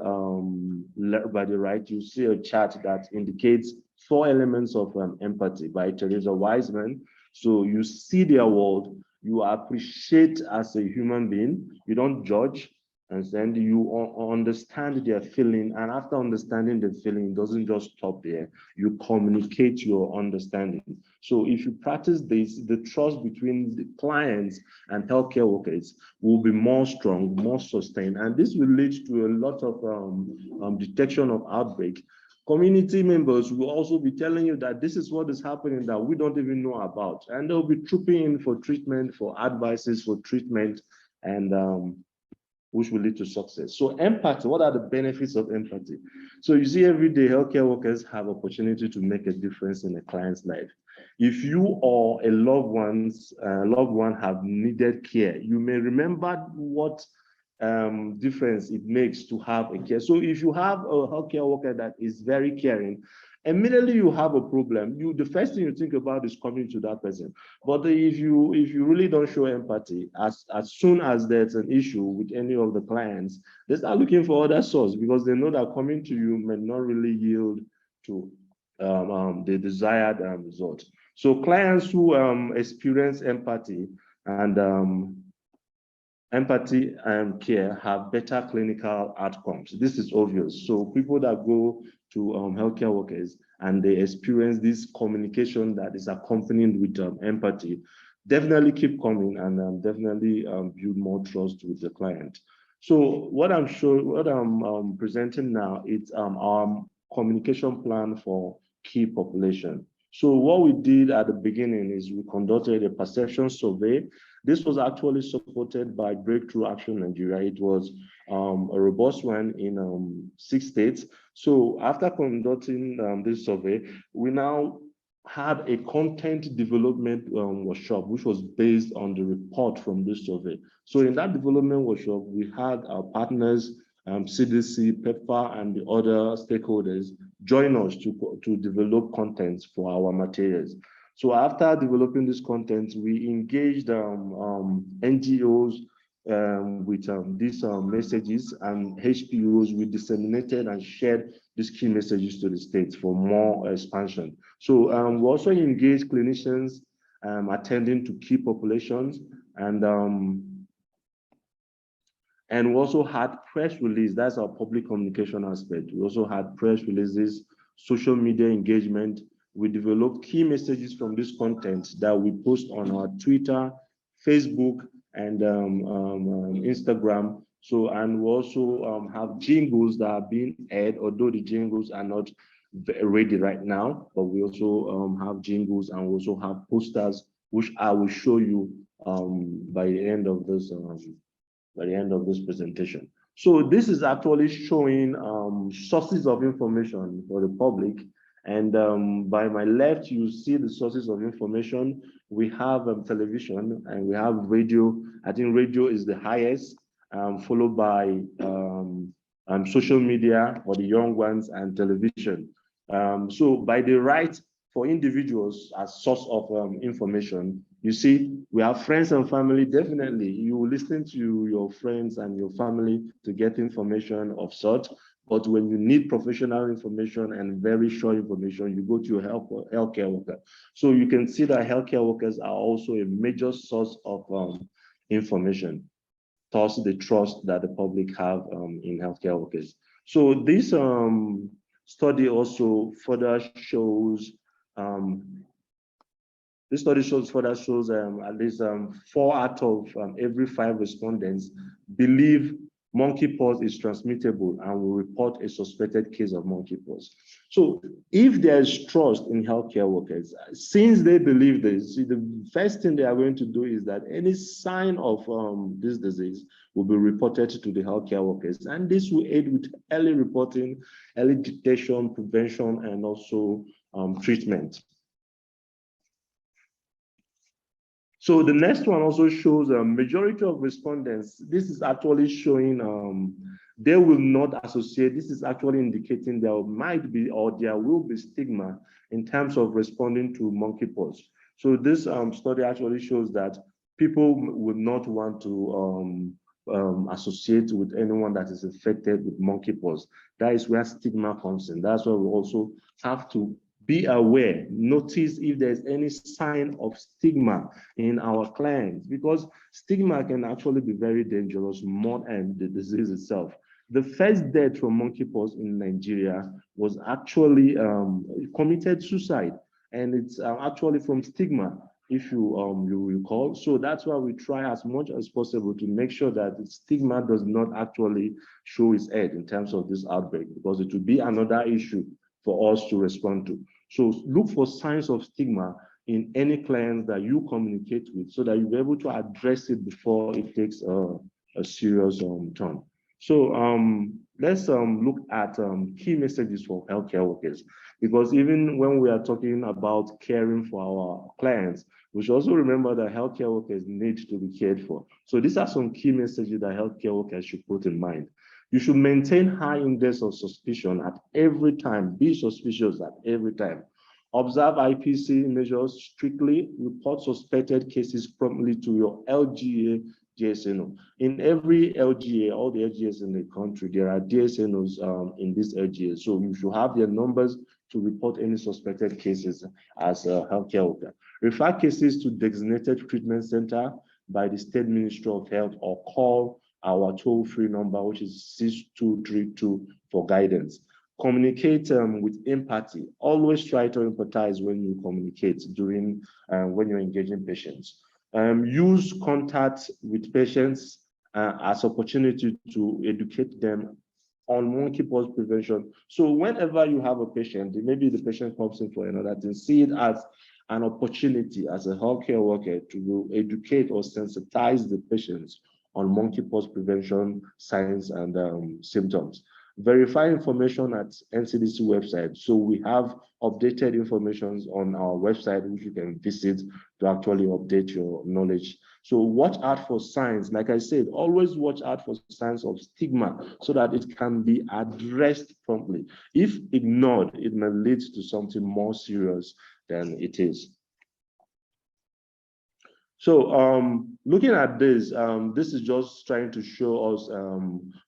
[SPEAKER 6] right, you see a chart that indicates 4 elements of empathy by Teresa Wiseman. So you see their world, you appreciate as a human being, you don't judge, and then you understand their feeling. And after understanding the feeling, it doesn't just stop there. You communicate your understanding. So if you practice this, the trust between the clients and healthcare workers will be more strong, more sustained. And this will lead to a lot of detection of outbreak. Community members will also be telling you that this is what is happening that we don't even know about. And they'll be trooping in for treatment, for advices, for treatment, and which will lead to success. So empathy, what are the benefits of empathy? So you see, every day healthcare workers have opportunity to make a difference in a client's life. If you or a loved one have needed care, you may remember what difference it makes to have a care. So if you have a healthcare worker that is very caring, immediately you have a problem, the first thing you think about is coming to that person. But if you really don't show empathy, as soon as there's an issue with any of the clients, they start looking for other source, because they know that coming to you may not really yield to the desired result. So clients who experience empathy and care have better clinical outcomes. This is obvious. So people that go to healthcare workers and they experience this communication that is accompanied with empathy, definitely keep coming and definitely build more trust with the client. So what I'm presenting now is our communication plan for key population. So what we did at the beginning is we conducted a perception survey. This was actually supported by Breakthrough Action Nigeria. It was a robust one in 6 states. So after conducting this survey, we now had a content development workshop, which was based on the report from this survey. So in that development workshop, we had our partners, CDC, PEPFAR, and the other stakeholders join us to develop content for our materials. So after developing this content, we engaged NGOs with these messages, and HPOs. We disseminated and shared these key messages to the states for more expansion. So we also engaged clinicians attending to key populations, and we also had press release. That's our public communication aspect. We also had press releases, social media engagement. We developed key messages from this content that we post on our Twitter, Facebook, and Instagram. So, and we also have jingles that are being aired, although the jingles are not ready right now, but we also have jingles, and we also have posters, which I will show you by the end of this presentation. So this is actually showing sources of information for the public. And by my left, you see the sources of information. We have television and we have radio. I think radio is the highest, followed by social media for the young ones and television. So by the right, for individuals as source of information, you see, we have friends and family. Definitely, you listen to your friends and your family to get information of sort. But when you need professional information and very short information, you go to your healthcare worker. So you can see that healthcare workers are also a major source of information, thus the trust that the public have in healthcare workers. So this study also further shows at least 4 out of every 5 respondents believe monkeypox is transmittable and will report a suspected case of monkeypox. So if there is trust in healthcare workers, since they believe this, the first thing they are going to do is that any sign of this disease will be reported to the healthcare workers. And this will aid with early reporting, early detection, prevention, and also treatment. So the next one also shows a majority of respondents. This is actually showing they will not associate. This is actually indicating there might be or there will be stigma in terms of responding to monkeypox. So this study actually shows that people would not want to associate with anyone that is infected with monkeypox. That is where stigma comes in. That's why we also have to be aware, notice if there's any sign of stigma in our clients, because stigma can actually be very dangerous more than the disease itself. The first death from monkeypox in Nigeria was actually committed suicide, and it's actually from stigma, if you recall. So that's why we try as much as possible to make sure that the stigma does not actually show its head in terms of this outbreak, because it will be another issue for us to respond to. So look for signs of stigma in any clients that you communicate with so that you'll be able to address it before it takes a serious turn. So let's look at key messages for healthcare workers, because even when we are talking about caring for our clients, we should also remember that healthcare workers need to be cared for. So these are some key messages that healthcare workers should put in mind. You should maintain high index of suspicion at every time. Be suspicious at every time. Observe IPC measures strictly. Report suspected cases promptly to your LGA DSNO. In every LGA, all the LGAs in the country, there are DSNOs in this LGA. So you should have their numbers to report any suspected cases as a healthcare worker. Refer cases to designated treatment center by the State Ministry of Health, or call our toll-free number, which is 6232 for guidance. Communicate with empathy. Always try to empathize when you communicate during when you're engaging patients. Use contact with patients as opportunity to educate them on monkeypox prevention. So whenever you have a patient, maybe the patient comes in for another thing, see it as an opportunity as a healthcare worker to educate or sensitize the patients on monkeypox prevention signs and symptoms. Verify information at NCDC website. So we have updated information on our website, which you can visit to actually update your knowledge. So watch out for signs. Like I said, always watch out for signs of stigma so that it can be addressed promptly. If ignored, it may lead to something more serious than it is. So looking at this, this is just trying to show us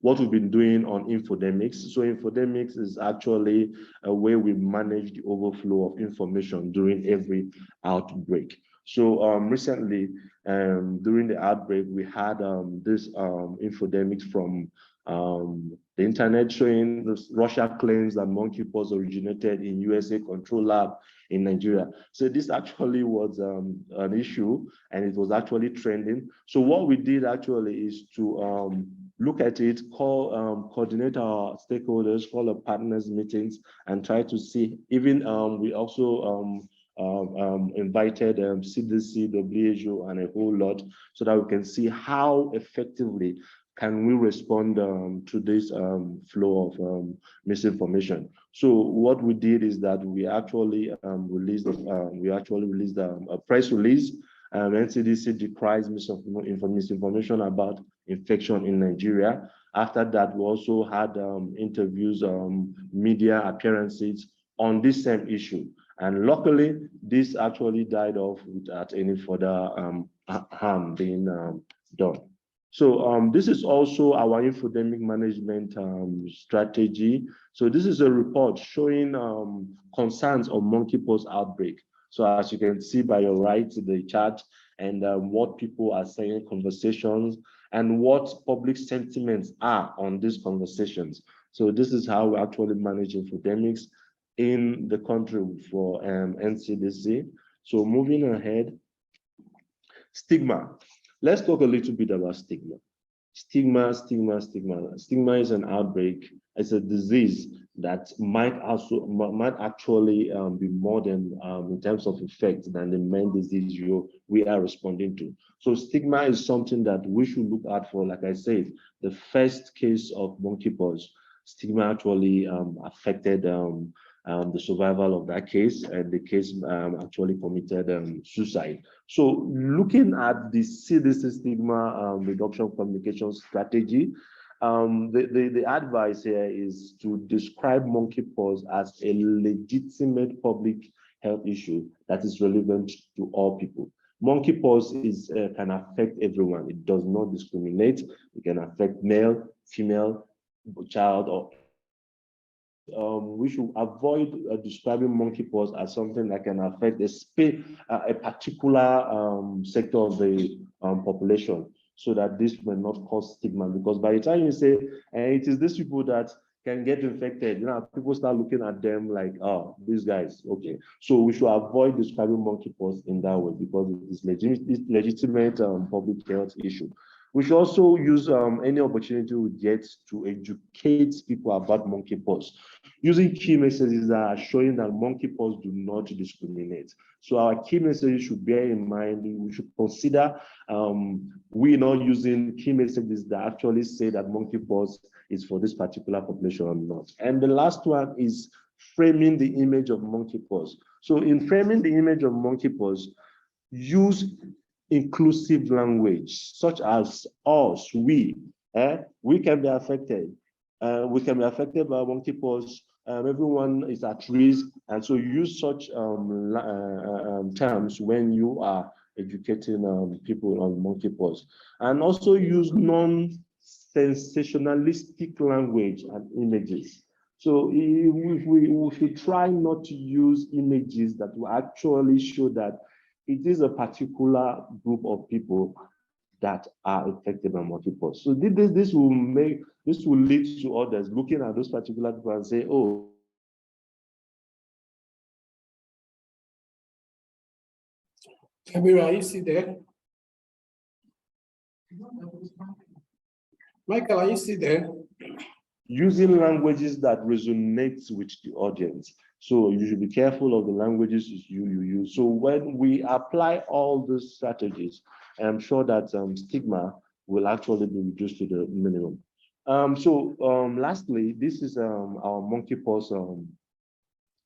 [SPEAKER 6] what we've been doing on infodemics. So infodemics is actually a way we manage the overflow of information during every outbreak. So recently, during the outbreak, we had this infodemics from the internet showing Russia claims that monkeypox originated in USA control lab in Nigeria. So this actually was an issue, and it was actually trending. So what we did actually is to look at it, coordinate our stakeholders, call our partners meetings, and try to see. Even we also invited CDC, WHO, and a whole lot, so that we can see how effectively can we respond to this flow of misinformation. So what we did is that we actually released a press release. NCDC decries misinformation about infection in Nigeria. After that, we also had interviews, media appearances on this same issue. And luckily, this actually died off without any further harm being done. So this is also our infodemic management strategy. So this is a report showing concerns of monkeypox outbreak. So as you can see by your right, the chart, and what people are saying, conversations, and what public sentiments are on these conversations. So this is how we actually manage infodemics in the country for NCDC. So moving ahead, stigma. Let's talk a little bit about stigma. Stigma, stigma, stigma. Stigma is an outbreak. It's a disease that might actually be more than in terms of effect than the main disease we are responding to. So stigma is something that we should look out for. Like I said, the first case of monkeypox, stigma actually affected the survival of that case, and the case actually committed suicide. So looking at the CDC stigma reduction communication strategy, the advice here is to describe monkeypox as a legitimate public health issue that is relevant to all people. Monkeypox can affect everyone. It does not discriminate. It can affect male, female, child, or we should avoid describing monkeypox as something that can affect a particular sector of the population, so that this may not cause stigma. Because by the time you say it is these people that can get infected, you know, people start looking at them like, oh, these guys, okay. So we should avoid describing monkeypox in that way, because it is legitimate public health issue. We should also use any opportunity we get to educate people about monkeypox, using key messages that are showing that monkeypox do not discriminate. So our key messages should bear in mind, we should consider we're not using key messages that actually say that monkeypox is for this particular population or not. And the last one is framing the image of monkeypox. So in framing the image of monkeypox, use inclusive language, such as us, we can be affected. We can be affected by monkeypox. Everyone is at risk, and so use such terms when you are educating people on monkeypox. And also use non-sensationalistic language and images. So we should try not to use images that will actually show that it is a particular group of people that are affected by monkeypox. So this will lead to others looking at those particular people and say, oh.
[SPEAKER 1] Kabira, are you still there? Michael, are you still there?
[SPEAKER 6] Using languages that resonate with the audience. So you should be careful of the languages you use. So when we apply all those strategies, I'm sure that stigma will actually be reduced to the minimum. Lastly, this is our monkeypox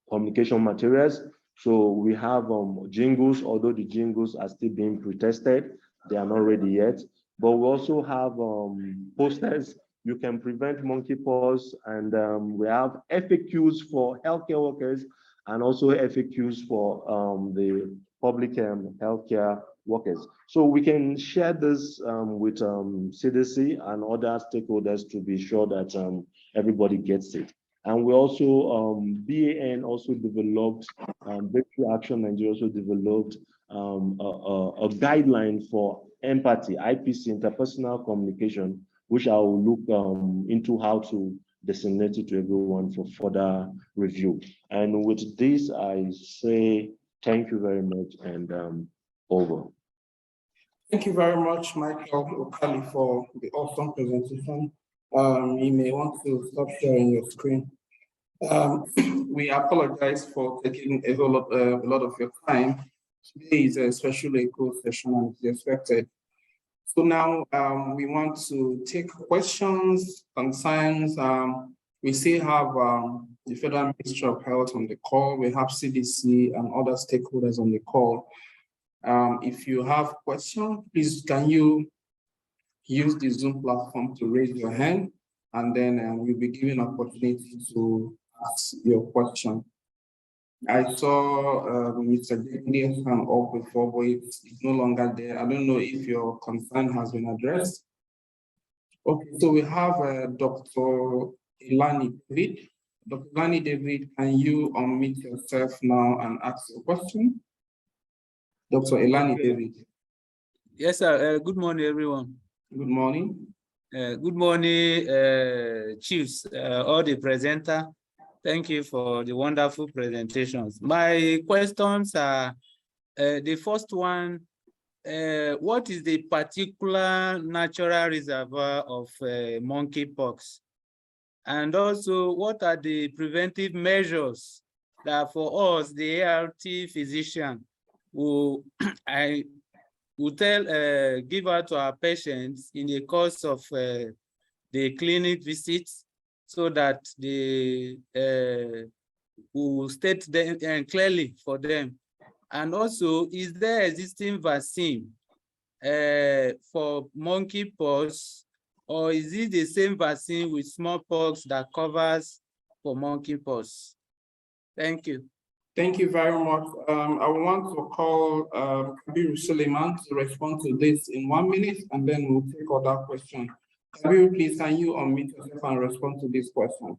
[SPEAKER 6] communication materials. So we have jingles, although the jingles are still being pre-tested, they are not ready yet. But we also have posters. You can prevent monkeypox, and we have FAQs for healthcare workers, and also FAQs for the public healthcare workers. So we can share this with CDC and other stakeholders to be sure that everybody gets it. And we also, BAN also developed, Breakthrough Action Nigeria also developed a guideline for empathy, IPC, interpersonal communication, which I will look into how to disseminate it to everyone for further review. And with this, I say thank you very much, and over.
[SPEAKER 1] Thank you very much, Michael Okali, for the awesome presentation. You may want to stop sharing your screen. We apologize for taking a lot of your time. Today is a special echo session and it's expected. So now we want to take questions, concerns. We still have the Federal Ministry of Health on the call. We have CDC and other stakeholders on the call. If you have questions, please can you use the Zoom platform to raise your hand, and then we'll be given an opportunity to ask your question. I saw Mr. Jagdi's hand up before, but it's no longer there. I don't know if your concern has been addressed. Okay, so we have Dr. Elani David. Dr. Elani David, can you unmute yourself now and ask your question? Dr. Elani David.
[SPEAKER 7] Yes, sir. Good morning, everyone.
[SPEAKER 1] Good morning.
[SPEAKER 7] Good morning, chiefs, all the presenter. Thank you for the wonderful presentations. My questions are, the first one, what is the particular natural reservoir of monkeypox? And also, what are the preventive measures that for us, the ART physician, will give out to our patients in the course of the clinic visits, so that they will state them clearly for them. And also, is there existing vaccine for monkeypox, or is it the same vaccine with smallpox that covers for monkeypox? Thank you.
[SPEAKER 1] Thank you very much. I want to call Kabiru Suleiman to respond to this in 1 minute, and then we'll take other questions. Kabiru, please, can you unmute yourself and respond to this question?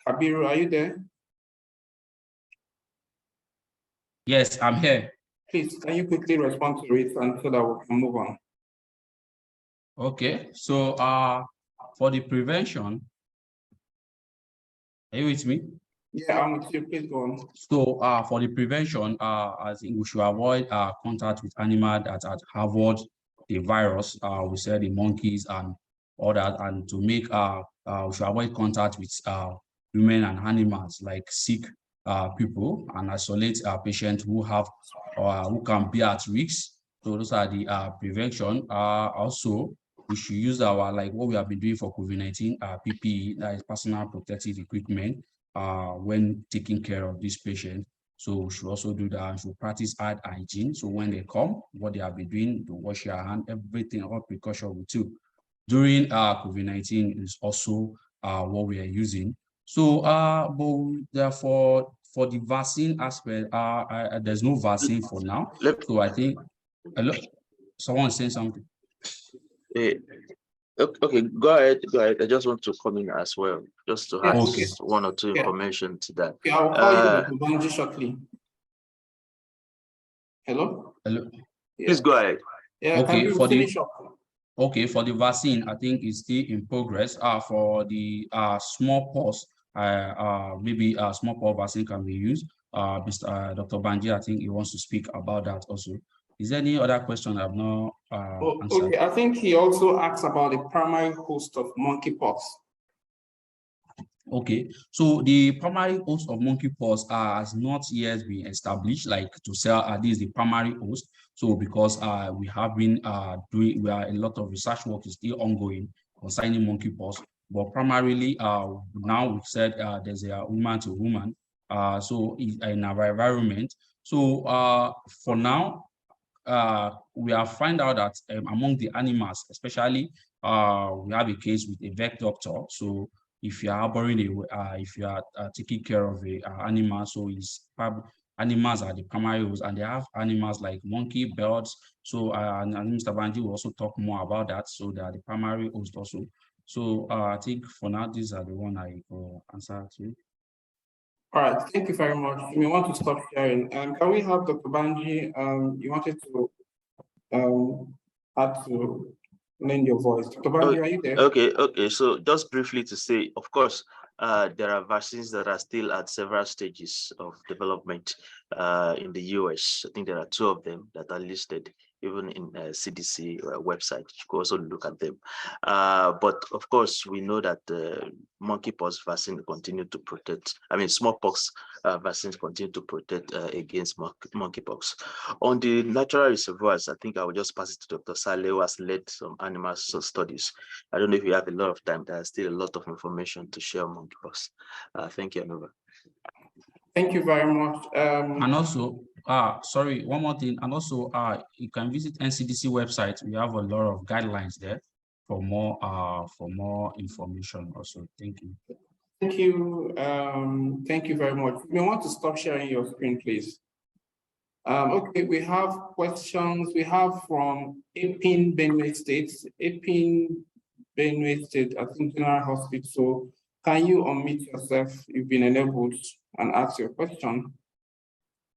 [SPEAKER 1] Kabiru, are you there?
[SPEAKER 5] Yes, I'm here.
[SPEAKER 1] Please, can you quickly respond to it and so that we can move on?
[SPEAKER 5] Okay, so for the prevention, are you with me?
[SPEAKER 1] Yeah, I'm with you. Please go on.
[SPEAKER 5] So for the prevention, I think we should avoid contact with animals that harbored the virus. We said the monkeys and all that, and to make we should avoid contact with human and animals like sick people, and isolate patients who have who can be at risk. So those are the prevention. Also, we should use our, like what we have been doing for COVID-19 PPE, that is personal protective equipment, when taking care of this patient. So we should also do that. We should practice hand hygiene. So when they come, what they have been doing, to wash your hand, everything, all precaution we took during COVID-19 is also what we are using. So, but therefore, for the vaccine aspect, there's no vaccine for now. So I think, someone is saying something.
[SPEAKER 2] Okay, go ahead. I just want to come in as well, just to add one or two information to that.
[SPEAKER 1] Okay, I'll call you Dr. Banji shortly. Hello?
[SPEAKER 5] Hello.
[SPEAKER 2] Please go ahead.
[SPEAKER 1] Yeah,
[SPEAKER 5] okay,
[SPEAKER 1] for
[SPEAKER 5] the vaccine, I think is still in progress. For the smallpox, maybe smallpox vaccine can be used. Dr. Banji, I think he wants to speak about that also. Is there any other question I've not answered?
[SPEAKER 1] Okay, I think he also asked about the primary host of monkeypox.
[SPEAKER 5] Okay, so the primary host of monkeypox has not yet been established, like to say this is the primary host. So because we have been doing, a lot of research work is still ongoing concerning monkeypox, but primarily now we've said there's a woman to woman, so in our environment. So for now, we have found out that among the animals, especially, we have a case with a vet doctor. So if you are harboring if you are taking care of a animal, so animals are the primary host, and they have animals like monkey, birds. So and Mr. Banji will also talk more about that. So they are the primary host also. So I think for now, these are the one I will answer to.
[SPEAKER 1] All right, thank you very much. We want to stop sharing. Can we have Dr. Banji? You wanted to add to lend your voice. Dr. Banji, are you there?
[SPEAKER 2] Okay. So just briefly to say, of course, there are vaccines that are still at several stages of development in the US. I think there are 2 of them that are listed even in CDC website. You can also look at them. But of course, we know that the monkeypox vaccine continue to protect, smallpox vaccines continue to protect against monkeypox. On the natural reservoirs, I think I will just pass it to Dr. Saleh, who has led some animal studies. I don't know if you have a lot of time. There's still a lot of information to share on monkeypox. Thank you, Anova.
[SPEAKER 1] Thank you very much.
[SPEAKER 5] And also, sorry, one more thing. And also, you can visit NCDC website. We have a lot of guidelines there for more information. Also, thank you.
[SPEAKER 1] Thank you. Thank you very much. We want to stop sharing your screen, please. Okay, we have questions. We have from Epin, Benue State. Epin, Benue State, I think General Hospital. Can you unmute yourself? You've been enabled and ask your question.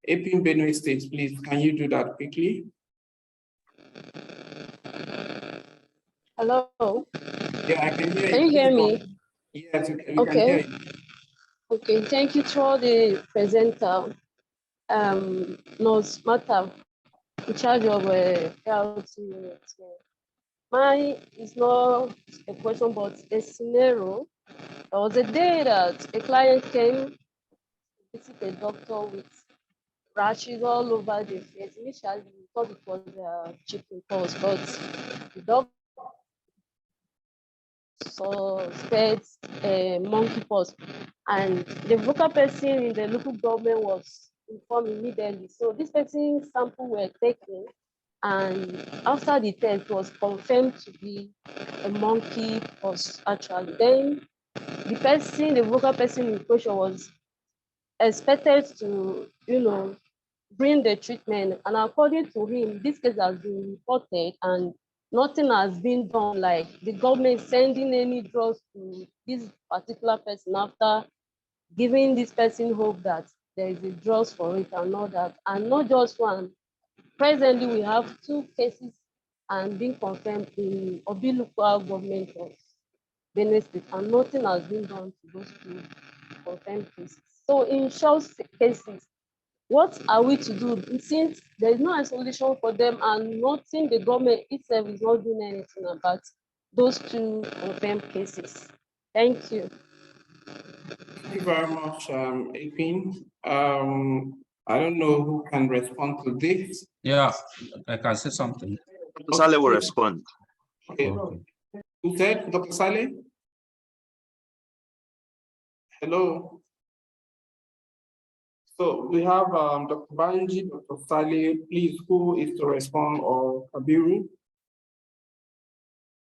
[SPEAKER 1] Epin, Benue State, please, can you do that quickly?
[SPEAKER 8] Hello.
[SPEAKER 1] Yeah, I can hear you.
[SPEAKER 8] Can you hear me?
[SPEAKER 1] Yes, we
[SPEAKER 8] okay.
[SPEAKER 1] Can hear you.
[SPEAKER 8] Okay, thank you to all the presenter. Nurse Martha in charge of health unit. Mine is not a question, but a scenario. There was a day that a client came to visit a doctor with rashes all over the face. Initially, we thought it was chicken pox, but the doctor suspects monkey pox, and the local person in the local government was informed immediately. So this person's sample were taken, and after the test was confirmed to be a monkey pox actually. Then the local person in question was expected to, bring the treatment. And according to him, this case has been reported and nothing has been done, like the government sending any drugs to this particular person after giving this person hope that there is a drugs for it and all that. And not just one. Presently, we have 2 cases and being confirmed in Obi local government of Benue State, and nothing has been done to those 2 confirmed cases. So in short cases, what are we to do since there is no solution for them and nothing, the government itself is not doing anything about those 2 confirmed cases? Thank you.
[SPEAKER 1] Thank you very much, Apin. I don't know who can respond to this.
[SPEAKER 5] Yeah, I can say something.
[SPEAKER 2] Dr. Saleh will respond.
[SPEAKER 1] Okay.
[SPEAKER 5] Okay.
[SPEAKER 1] Who said, Dr. Saleh? Hello. So we have Dr. Banji, Dr. Saleh. Please, who is to respond, or Kabiru?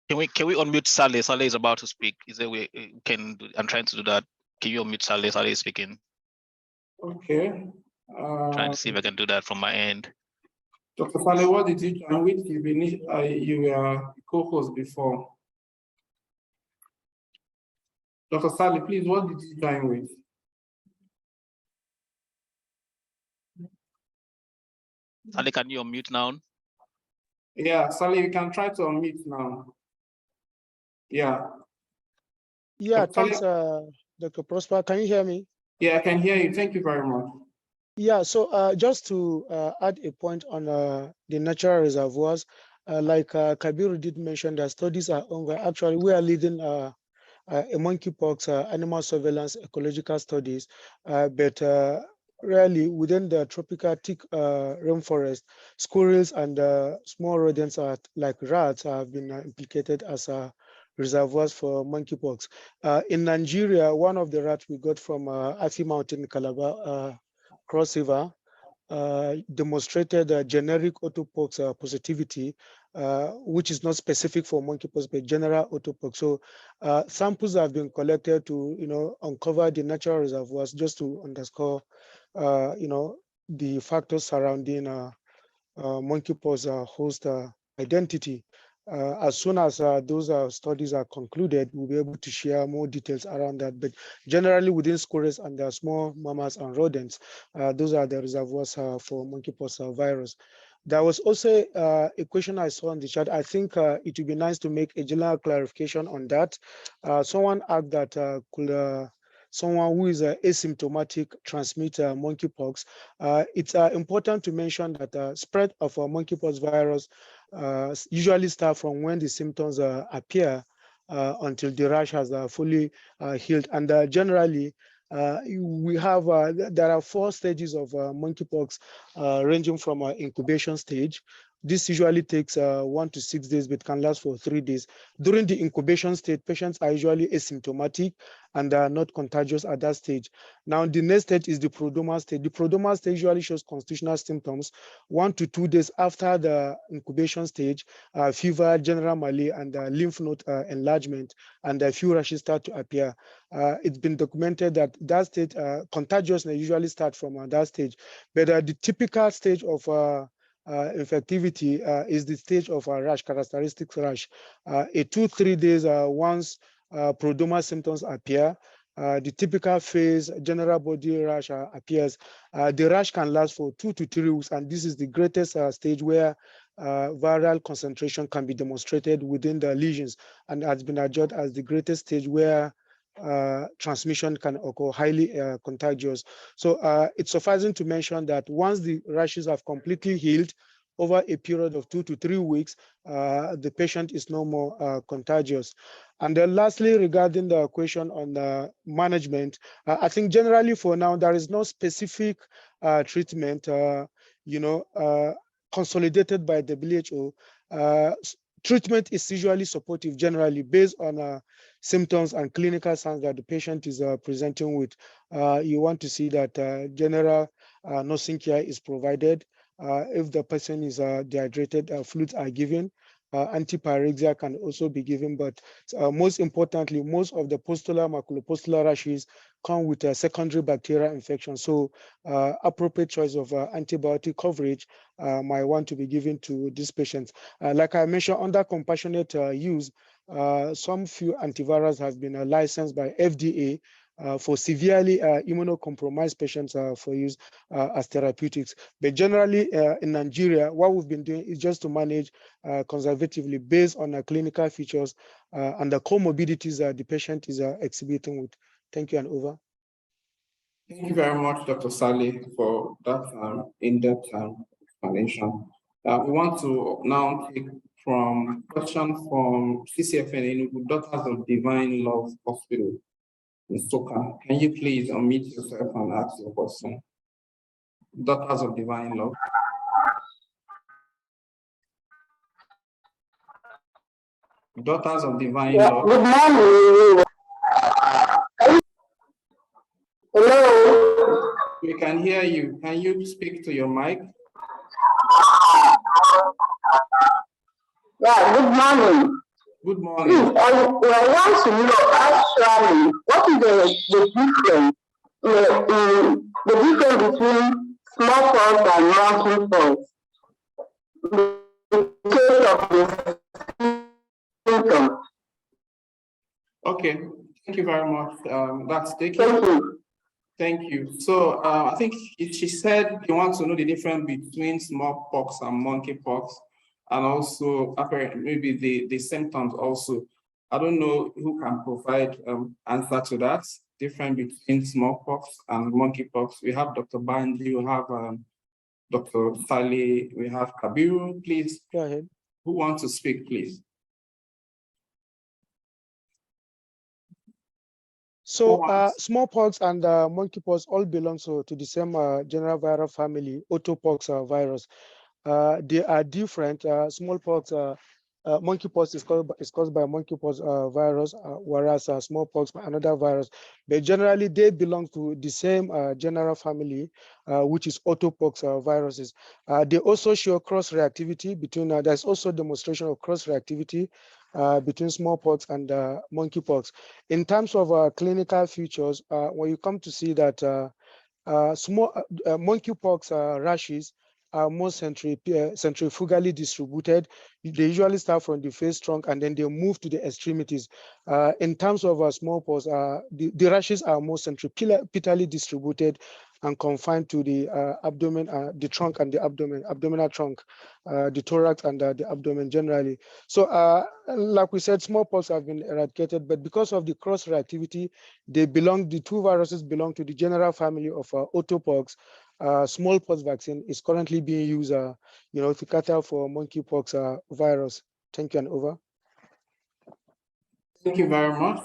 [SPEAKER 9] Can we unmute Saleh? Saleh is about to speak. Is there a way we can do? I'm trying to do that. Can you unmute Saleh? Saleh is speaking.
[SPEAKER 1] Okay.
[SPEAKER 9] Trying to see if I can do that from my end.
[SPEAKER 1] Dr. Saleh, what did you join with? You were co-host before. Dr. Saleh, please, what did you join with?
[SPEAKER 9] Saleh, can you unmute now?
[SPEAKER 1] Yeah, Saleh, you can try to unmute now. Yeah.
[SPEAKER 4] Yeah,
[SPEAKER 1] Dr.
[SPEAKER 4] thanks,
[SPEAKER 1] Saleh?
[SPEAKER 4] Dr. Prosper. Can you hear me?
[SPEAKER 1] Yeah, I can hear you. Thank you very much.
[SPEAKER 4] Yeah, so just to add a point on the natural reservoirs, like Kabiru did mention, that studies are ongoing. Actually, we are leading a monkeypox animal surveillance ecological studies, but really within the tropical thick rainforest, squirrels and small rodents like rats have been implicated as reservoirs for monkeypox. In Nigeria, one of the rats we got from Afi Mountain, Calabar, Cross River, demonstrated generic autopox positivity, which is not specific for monkeypox, but general autopox. So samples have been collected to, uncover the natural reservoirs, just to underscore, the factors surrounding monkeypox host identity. As soon as those studies are concluded, we'll be able to share more details around that. But generally within squirrels and their small mammals and rodents, those are the reservoirs for monkeypox virus. There was also a question I saw in the chat. I think it would be nice to make a general clarification on that. Someone asked that could someone who is asymptomatic transmit monkeypox. It's important to mention that spread of monkeypox virus usually start from when the symptoms appear until the rash has fully healed. And generally, we have, there are 4 stages of monkeypox ranging from incubation stage. This usually takes 1 to 6 days, but can last for 3 days. During the incubation stage, patients are usually asymptomatic and are not contagious at that stage. Now, the next stage is the prodromal stage. The prodromal stage usually shows constitutional symptoms 1 to 2 days after the incubation stage, fever, general malaria, and lymph node enlargement, and a few rashes start to appear. It's been documented that that stage, contagiousness usually starts from that stage, but the typical stage of infectivity is the stage of a rash, characteristic rash. A 2-3 days once prodromal symptoms appear, the typical phase, general body rash appears. The rash can last for 2 to 3 weeks, and this is the greatest stage where viral concentration can be demonstrated within the lesions, and has been adjudged as the greatest stage where transmission can occur, highly contagious. So it's sufficing to mention that once the rashes have completely healed over a period of 2 to 3 weeks, the patient is no more contagious. And then lastly, regarding the question on the management, I think generally for now, there is no specific treatment, consolidated by WHO. Treatment is usually supportive generally based on symptoms and clinical signs that the patient is presenting with. You want to see that general nursing care is provided. If the person is dehydrated, fluids are given. Antipyrexia can also be given, but most importantly, most of the pustular maculopustular rashes come with a secondary bacterial infection. So appropriate choice of antibiotic coverage might want to be given to these patients. Like I mentioned, under compassionate use, some few antivirals have been licensed by FDA for severely immunocompromised patients for use as therapeutics. But generally in Nigeria, what we've been doing is just to manage conservatively based on the clinical features and the comorbidities that the patient is exhibiting with. Thank you, and over.
[SPEAKER 1] Thank you very much, Dr. Saleh, for that in-depth explanation. We want to now take from question from CCFN Enugu, Daughters of Divine Love Hospital in Soka. Can you please unmute yourself and ask your question? Daughters of Divine Love. Daughters of Divine Love.
[SPEAKER 10] Good morning. Hello.
[SPEAKER 1] We can hear you. Can you speak to your mic?
[SPEAKER 10] Yeah, good morning.
[SPEAKER 1] Good morning.
[SPEAKER 10] Please, I want to know actually what is the difference between smallpox and monkeypox? The case of the symptoms.
[SPEAKER 1] Okay, thank you very much. That's taken.
[SPEAKER 10] Thank you.
[SPEAKER 1] Thank you. So I think she said you want to know the difference between smallpox and monkeypox, and also maybe the symptoms also. I don't know who can provide answer to that, difference between smallpox and monkeypox. We have Dr. Bandi, we have Dr. Saleh, we have Kabiru. Please,
[SPEAKER 4] go ahead.
[SPEAKER 1] Who wants to speak, please?
[SPEAKER 4] So smallpox and monkeypox all belong to the same general viral family, Otopox virus. They are different. Smallpox, monkeypox is caused by monkeypox virus, whereas smallpox by another virus. But generally, they belong to the same general family, which is Otopox viruses. They also show cross-reactivity between. There's also demonstration of cross-reactivity between smallpox and monkeypox. In terms of clinical features, when you come to see that monkeypox rashes are more centrifugally distributed. They usually start from the face trunk and then they move to the extremities. In terms of smallpox, the rashes are more centripetally distributed and confined to the abdomen, the trunk and the abdomen, abdominal trunk, the thorax and the abdomen generally. So like we said, smallpox have been eradicated, but because of the cross-reactivity, the two viruses belong to the general family of Otopox. Smallpox vaccine is currently being used, to cater for monkeypox virus. Thank you, and over.
[SPEAKER 1] Thank you very much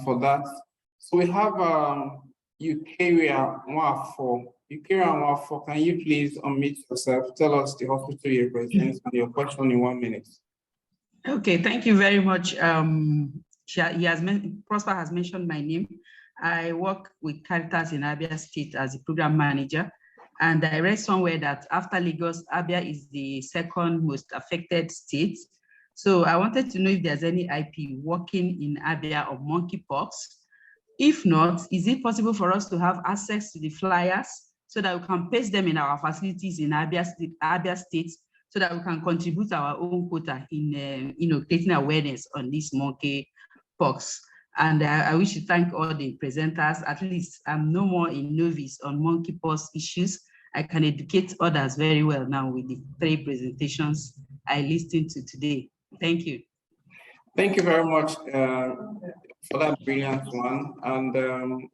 [SPEAKER 1] for that. So we have Eukaria Nwafo. Eukaria Nwafo, can you please unmute yourself? Tell us the hospital you represent and your question in 1 minute.
[SPEAKER 11] Okay, thank you very much. Prosper has mentioned my name. I work with Caritas in Abia State as a program manager, and I read somewhere that after Lagos, Abia is the second most affected state. So I wanted to know if there's any IP working in Abia of monkeypox. If not, is it possible for us to have access to the flyers so that we can paste them in our facilities in Abia State so that we can contribute our own quota in creating awareness on this monkeypox? And I wish to thank all the presenters. At least I'm no more a novice on monkeypox issues. I can educate others very well now with the 3 presentations I listened to today. Thank you.
[SPEAKER 1] Thank you very much for that brilliant one. And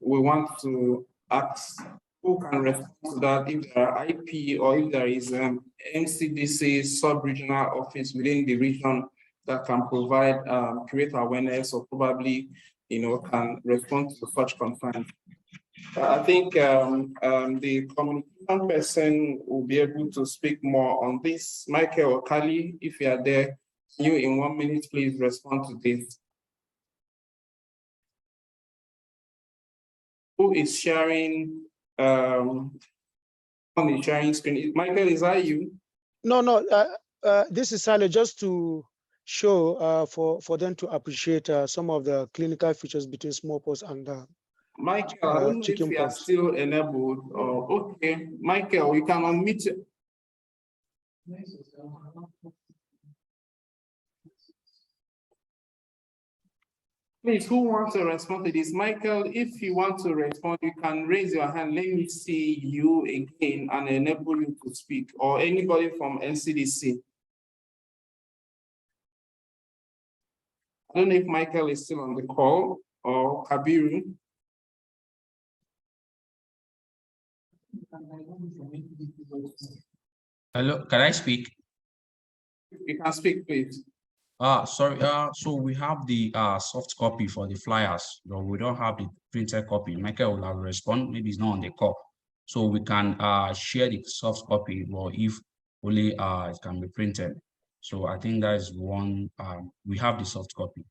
[SPEAKER 1] we want to ask who can respond to that, if there are IP or if there is MCDC sub-regional office within the region that can provide, create awareness, or probably, can respond to such concerns. I think the communication person will be able to speak more on this. Michael or Kali, if you are there, can you in 1 minute please respond to this? Who is sharing on the sharing screen? Michael, is that you?
[SPEAKER 4] No, this is Sally, just to show for them to appreciate some of the clinical features between smallpox and
[SPEAKER 1] Michael, I don't know if you are still enabled. Okay, Michael, you can unmute. Please, who wants to respond to this? Michael, if you want to respond, you can raise your hand. Let me see you again and enable you to speak, or anybody from NCDC. I don't know if Michael is still on the call, or Kabiru.
[SPEAKER 12] Hello, can I speak?
[SPEAKER 1] You can speak, please.
[SPEAKER 12] Sorry. So we have the soft copy for the flyers, but we don't have the printed copy. Michael will have respond. Maybe it's not on the call, so we can share the soft copy, or if only it can be printed. So I think that is one. We have the soft copy.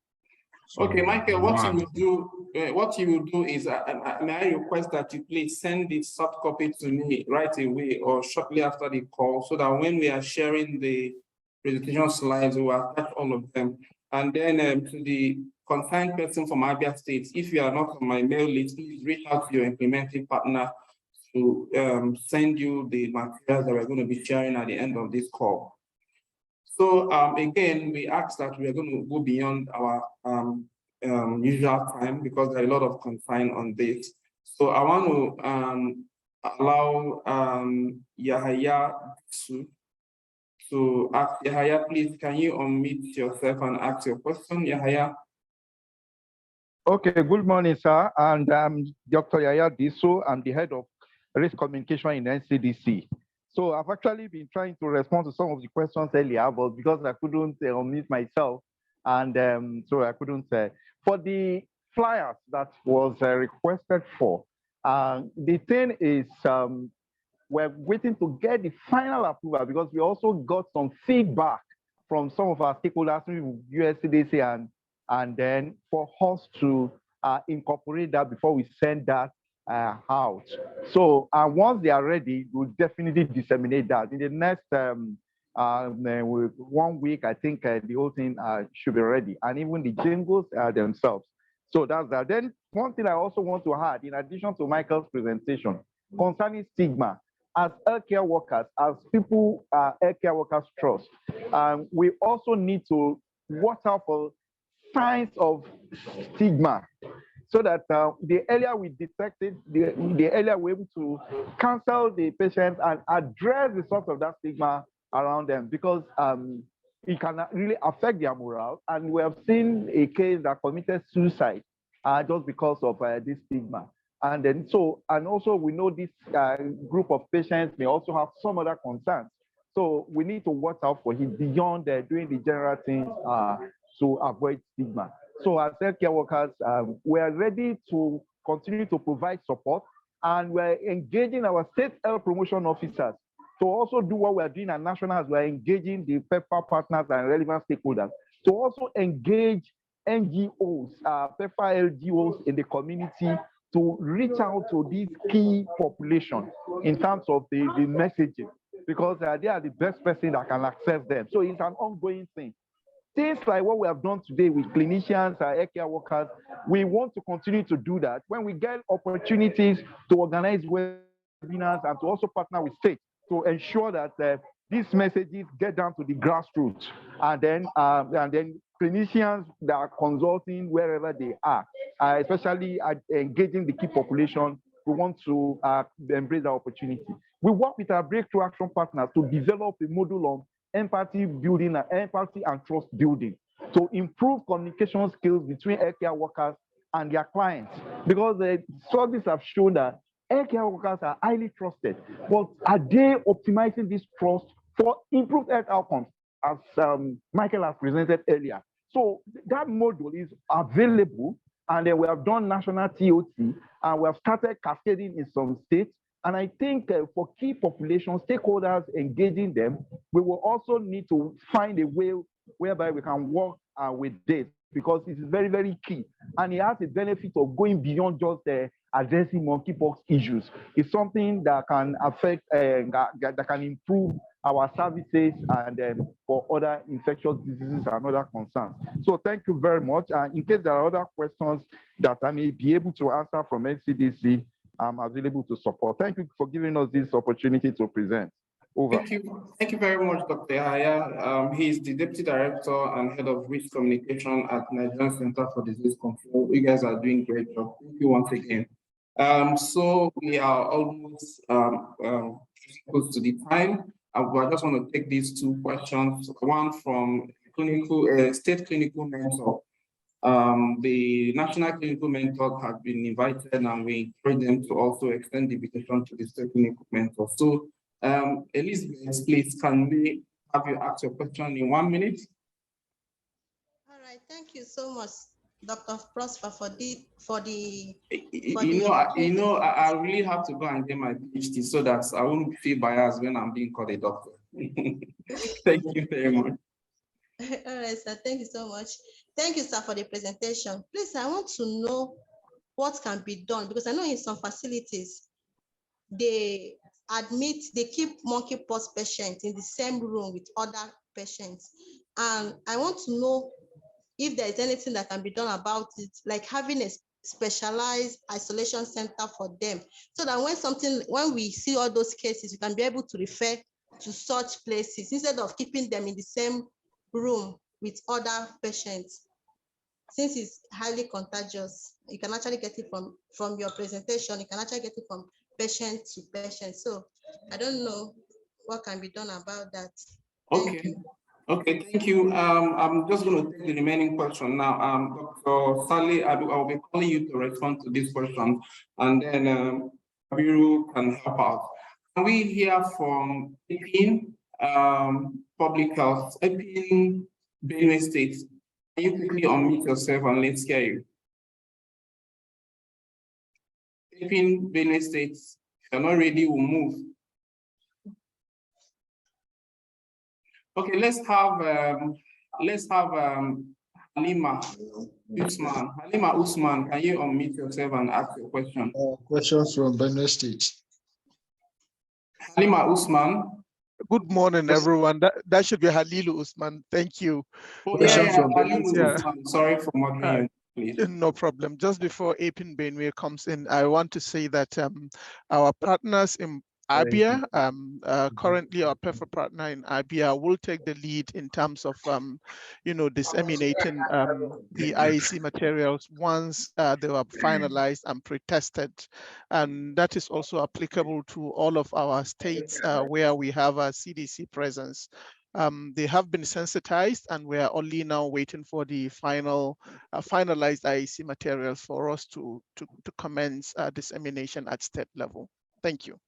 [SPEAKER 12] So
[SPEAKER 1] okay, Michael, what you will do is, may I request that you please send the soft copy to me right away or shortly after the call, so that when we are sharing the presentation slides, we will attach all of them. And then to the concerned person from Abia State, if you are not on my mail list, please reach out to your implementing partner to send you the materials that we're going to be sharing at the end of this call. So again, we ask that we are going to go beyond our usual time because there are a lot of concern on this. So I want to allow Yahaya to ask. Yahaya, please, can you unmute yourself and ask your question, Yahaya?
[SPEAKER 13] Okay, good morning, sir. And I'm Dr. Yahaya Disu. I'm the head of risk communication in NCDC. So I've actually been trying to respond to some of the questions earlier, but because I couldn't unmute myself, and so I couldn't. For the flyers that was requested for, the thing is we're waiting to get the final approval because we also got some feedback from some of our stakeholders, USCDC, and then for us to incorporate that before we send that out. So once they are ready, we'll definitely disseminate that. In the next 1 week, I think the whole thing should be ready, and even the jingles themselves. So that's that. Then one thing I also want to add, in addition to Michael's presentation, concerning stigma, as healthcare workers, as people healthcare workers trust, we also need to watch out for signs of stigma, so that the earlier we detect it, the earlier we're able to counsel the patients and address the source of that stigma around them, because it can really affect their morale. And we have seen a case that committed suicide just because of this stigma. And then and also we know this group of patients may also have some other concerns. So we need to watch out for it beyond doing the general things to avoid stigma. So as healthcare workers, we are ready to continue to provide support, and we're engaging our state health promotion officers to also do what we are doing at national, as we're engaging the PEPFAR partners and relevant stakeholders to also engage NGOs, PEPFAR LGOs in the community to reach out to these key population in terms of the messaging, because they are the best person that can access them. So it's an ongoing thing. Things like what we have done today with clinicians and healthcare workers, we want to continue to do that. When we get opportunities to organize webinars and to also partner with states to ensure that these messages get down to the grassroots, and then clinicians that are consulting wherever they are, especially engaging the key population, we want to embrace that opportunity. We work with our breakthrough action partners to develop a model on empathy building and empathy and trust building to improve communication skills between healthcare workers and their clients, because the studies have shown that healthcare workers are highly trusted. But are they optimizing this trust for improved health outcomes, as Michael has presented earlier? So that module is available, and then we have done national TOT, and we have started cascading in some states. And I think for key population stakeholders engaging them, we will also need to find a way whereby we can work with this, because it is very, very key. And it has the benefit of going beyond just addressing monkeypox issues. It's something that can affect, that can improve our services and for other infectious diseases and other concerns. So thank you very much. And in case there are other questions that I may be able to answer from NCDC, I'm available to support. Thank you for giving us this opportunity to present. Over.
[SPEAKER 1] Thank you very much, Dr. Yahaya. He is the Deputy Director and Head of Risk Communication at Nigerian Center for Disease Control. You guys are doing a great job. Thank you once again. So we are almost close to the time. I just want to take these two questions. One from state clinical mentor. The national clinical mentor have been invited, and we encourage them to also extend the invitation to the state clinical mentor. So Elizabeth, please, can we have you ask your question in 1 minute?
[SPEAKER 14] All right, thank you so much, Dr. Prosper, for the.
[SPEAKER 1] I really have to go and get my PhD so that I won't feel biased when I'm being called a doctor. Thank you very much.
[SPEAKER 14] All right, sir. Thank you so much. Thank you, sir, for the presentation. Please, I want to know what can be done, because I know in some facilities they keep monkeypox patients in the same room with other patients. And I want to know if there is anything that can be done about it, like having a specialized isolation center for them, so that when we see all those cases, we can be able to refer to such places instead of keeping them in the same room with other patients. Since it's highly contagious, you can actually get it from your presentation, you can actually get it from patient to patient. So I don't know what can be done about that.
[SPEAKER 1] Okay. Okay, thank you. I'm just going to take the remaining question now. Dr. Sally, I'll be calling you to respond to this question, and then Abiru can help out. Can we hear from Epin, Public Health, Epin, Benue State? Can you quickly unmute yourself and let's hear you? Epin, Benue State, if you're not ready, we'll move. Okay, let's have Halima Usman. Halima Usman, can you unmute yourself and ask your question?
[SPEAKER 15] Questions from Benue State.
[SPEAKER 1] Halima Usman.
[SPEAKER 16] Good morning, everyone. That should be Halilu Usman. Thank you.
[SPEAKER 1] Oh, Halilu Usman. Sorry for mugging you. Please.
[SPEAKER 16] No problem. Just before Apin Benue comes in, I want to say that our partners in Abia, currently our preferred partner in Abia, will take the lead in terms of, disseminating the IEC materials once they were finalized and pre-tested. And that is also applicable to all of our states where we have a CDC presence. They have been sensitized, and we are only now waiting for the finalized IEC materials for us to commence dissemination at state level. Thank you.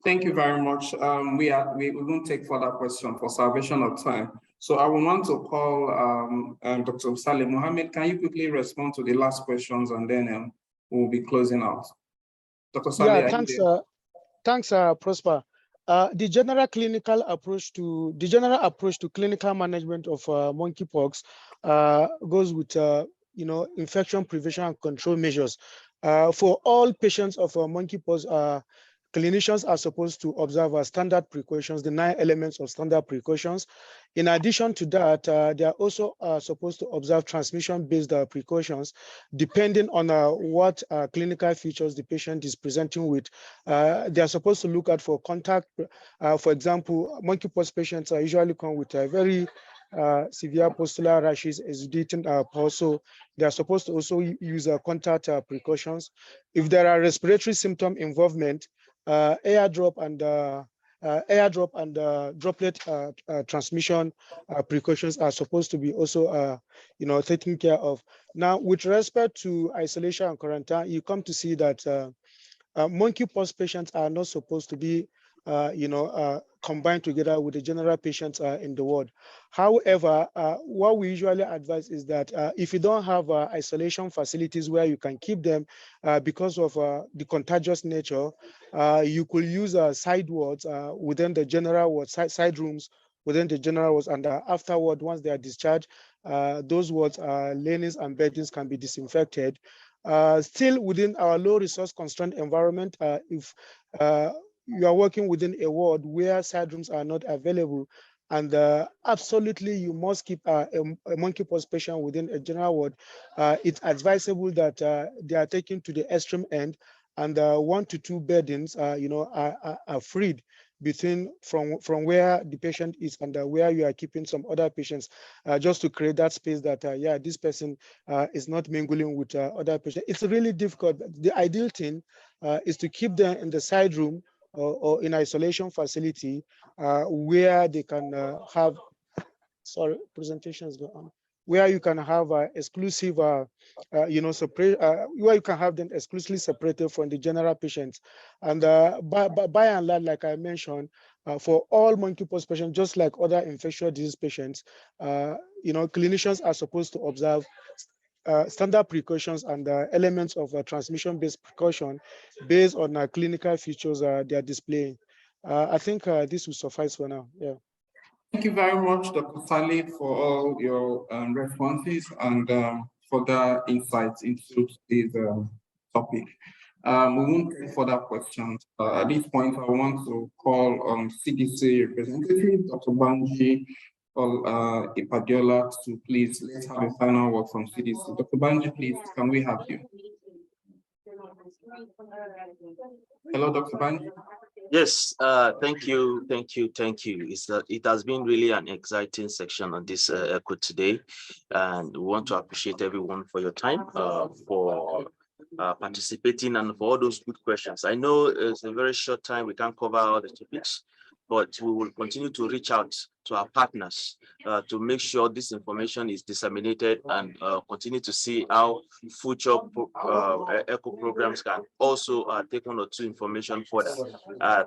[SPEAKER 1] Thank you very much. We won't take further questions for salvation of time. So I will want to call Dr. Saleh Mohammed. Can you quickly respond to the last questions, and then we'll be closing out. Dr. Saleh,
[SPEAKER 4] yeah, thanks, Prosper. The general approach to clinical management of monkeypox goes with infection prevention and control measures. For all patients of monkeypox, clinicians are supposed to observe standard precautions, the 9 elements of standard precautions. In addition to that, they are also supposed to observe transmission-based precautions, depending on what clinical features the patient is presenting with. They are supposed to look out for contact. For example, monkeypox patients usually come with very severe pustular rashes, exudating pus. So they are supposed to also use contact precautions. If there are respiratory symptom involvement, airdrop and airdrop and droplet transmission precautions are supposed to be also, taken care of. Now, with respect to isolation and quarantine, you come to see that monkeypox patients are not supposed to be, combined together with the general patients in the ward. However, what we usually advise is that if you don't have isolation facilities where you can keep them because of the contagious nature, you could use side wards within the general ward, side rooms within the general wards, and afterward, once they are discharged, those wards, linens and beddings can be disinfected. Still within our low resource constrained environment, if you are working within a ward where side rooms are not available, and absolutely you must keep a monkeypox patient within a general ward, it's advisable that they are taken to the extreme end, and 1 to 2 beddings, are freed between from where the patient is and where you are keeping some other patients, just to create that space that this person is not mingling with other patients. It's really difficult. The ideal thing is to keep them in the side room or in isolation facility where they can have, sorry, presentations go on, where you can have exclusive, where you can have them exclusively separated from the general patients. And by and large, like I mentioned, for all monkeypox patients, just like other infectious disease patients, clinicians are supposed to observe standard precautions and elements of transmission-based precaution based on clinical features they are displaying. I think this will suffice for now. Yeah.
[SPEAKER 1] Thank you very much, Dr. Sally, for all your responses and further insights into this topic. We won't take further questions. At this point, I want to call on CDC representative, Dr. Banji Ipadiola, to please let's have a final word from CDC. Dr. Banji, please, can we have you? Hello, Dr. Banji.
[SPEAKER 2] Yes, thank you. It has been really an exciting section on this ECHO today, and we want to appreciate everyone for your time, for participating, and for all those good questions. I know it's a very short time, we can't cover all the topics, but we will continue to reach out to our partners to make sure this information is disseminated, and continue to see how future ECHO programs can also take 1 or 2 information further.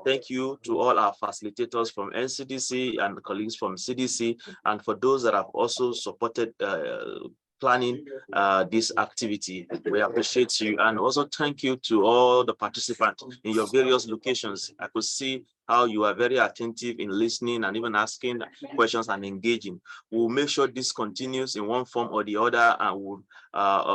[SPEAKER 2] Thank you to all our facilitators from NCDC and colleagues from CDC, and for those that have also supported planning this activity. We appreciate you, and also thank you to all the participants in your various locations. I could see how you are very attentive in listening and even asking questions and engaging. We'll make sure this continues in one form or the other, and we'll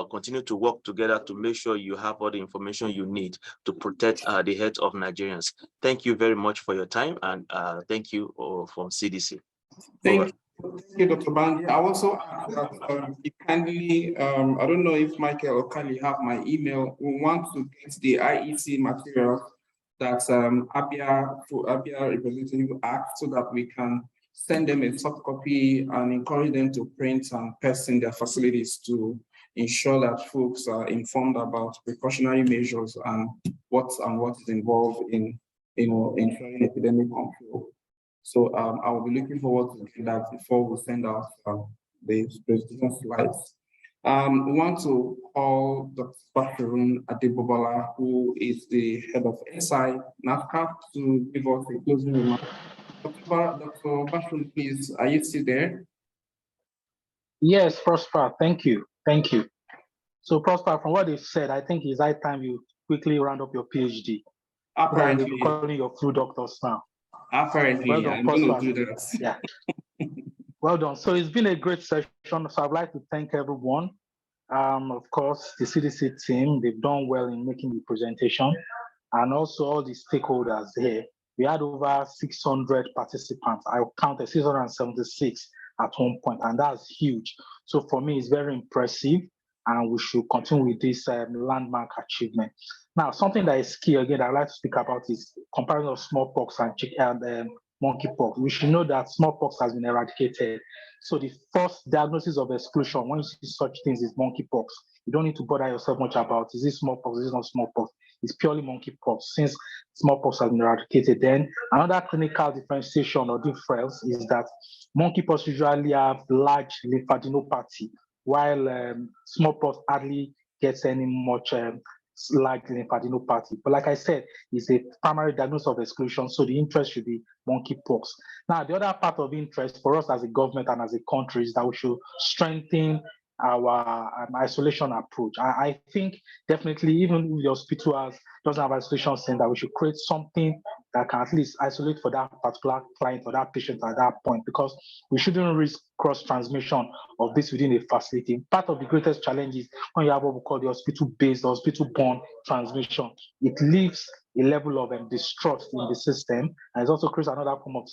[SPEAKER 2] continue to work together to make sure you have all the information you need to protect the health of Nigerians. Thank you very much for your time, and thank you from CDC.
[SPEAKER 1] Thank you, Dr. Banji. I also ask that you kindly, I don't know if Michael or Kali have my email. We want to get the IEC material that Abia representative asked, so that we can send them a soft copy and encourage them to print and paste in their facilities to ensure that folks are informed about precautionary measures and what is involved in ensuring epidemic control. So I will be looking forward to that before we send out the presentation slides. We want to call Dr. Bashirun Adebobola, who is the head of SI NAFCA, to give us a closing remark. Dr. Bashirun, please, are you still there?
[SPEAKER 3] Yes, Prosper, thank you. So Prosper, from what you said, I think it's high time you quickly round up your PhD.
[SPEAKER 1] Apparently.
[SPEAKER 3] You're calling your flu doctors now.
[SPEAKER 1] Apparently,
[SPEAKER 3] well done,
[SPEAKER 1] I'm going to do that.
[SPEAKER 3] Yeah. Well done. So it's been a great session. So I'd like to thank everyone. Of course, the CDC team, they've done well in making the presentation, and also all the stakeholders here. We had over 600 participants. I counted 676 at one point, and that's huge. So for me, it's very impressive, and we should continue with this landmark achievement. Now, something that is key, again, I'd like to speak about is comparison of smallpox and monkeypox. We should know that smallpox has been eradicated. So the first diagnosis of exclusion, when you see such things, is monkeypox. You don't need to bother yourself much about, is this smallpox, is this not smallpox? is purely monkeypox, since smallpox has been eradicated. Then another clinical differentiation or difference is that monkeypox usually have large lymphadenopathy, while smallpox hardly gets any much large lymphadenopathy. But like I said, it's a primary diagnosis of exclusion, so the interest should be monkeypox. Now, the other part of interest for us as a government and as a country is that we should strengthen our isolation approach. I think definitely, even if the hospital doesn't have isolation center, we should create something that can at least isolate for that particular client or that patient at that point, because we shouldn't risk cross transmission of this within a facility. Part of the greatest challenge is when you have what we call the hospital-based, hospital-borne transmission. It leaves a level of distrust in the system, and it also creates another form of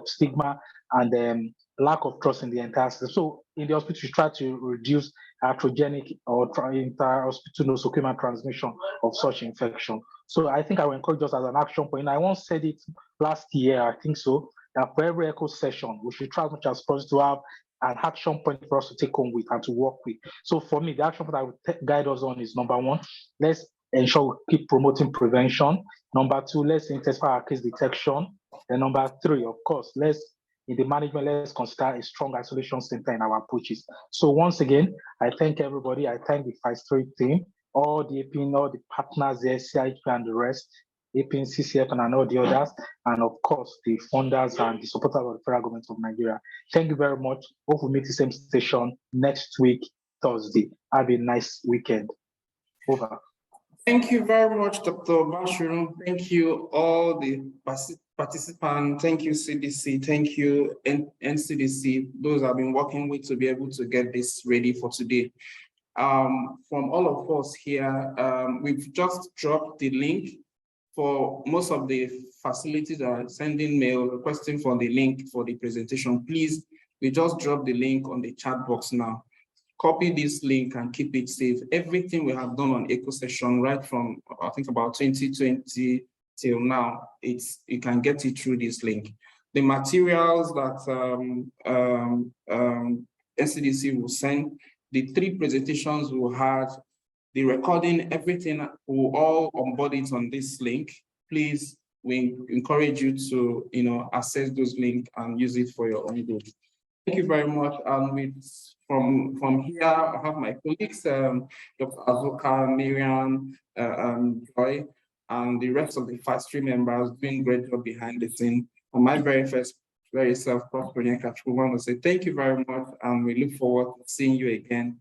[SPEAKER 3] stigma and lack of trust in the entire system. So in the hospital, you try to reduce iatrogenic or inter-hospital nosocomial transmission of such infection. So I think I will encourage us as an action point. I once said it last year, I think so, that for every ECHO session, we should try as much as possible to have an action point for us to take home with and to work with. So for me, the action point I would guide us on is number one, let's ensure we keep promoting prevention. Number two, let's intensify our case detection. And number three, of course, in the management, let's consider a strong isolation center in our approaches. So once again, I thank everybody. I thank the Phase 3 team, all the APIN, all the partners, the CIP and the rest, APIN, CCF and all the others, and of course, the funders and the supporters of the federal government of Nigeria. Thank you very much. Hope we meet the same station next week, Thursday. Have a nice weekend. Over.
[SPEAKER 1] Thank you very much, Dr. Bashiru. Thank you, all the participants. Thank you, CDC. Thank you, NCDC. Those I've been working with to be able to get this ready for today. From all of us here, we've just dropped the link for most of the facilities that are sending mail requesting for the link for the presentation. Please, we just dropped the link on the chat box now. Copy this link and keep it safe. Everything we have done on Echo Session, right from I think about 2020 till now, you can get it through this link. The materials that NCDC will send, the 3 presentations we had, the recording, everything will all onboard it on this link. Please, we encourage you to access those links and use it for your own good. Thank you very much. And from here, I have my colleagues, Dr. Azuka, Miriam, Joy, and the rest of the Phase 3 members doing great job behind the scene. On my very self, Prof. Onyekachukwu, I want to say thank you very much, and we look forward to seeing you again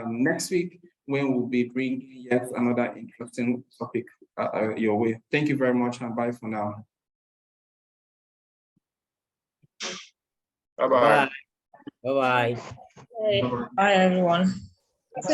[SPEAKER 1] next week when we'll be bringing yet another interesting topic your way. Thank you very much, and bye for now. Bye-bye.
[SPEAKER 17] Bye-bye. Bye, everyone.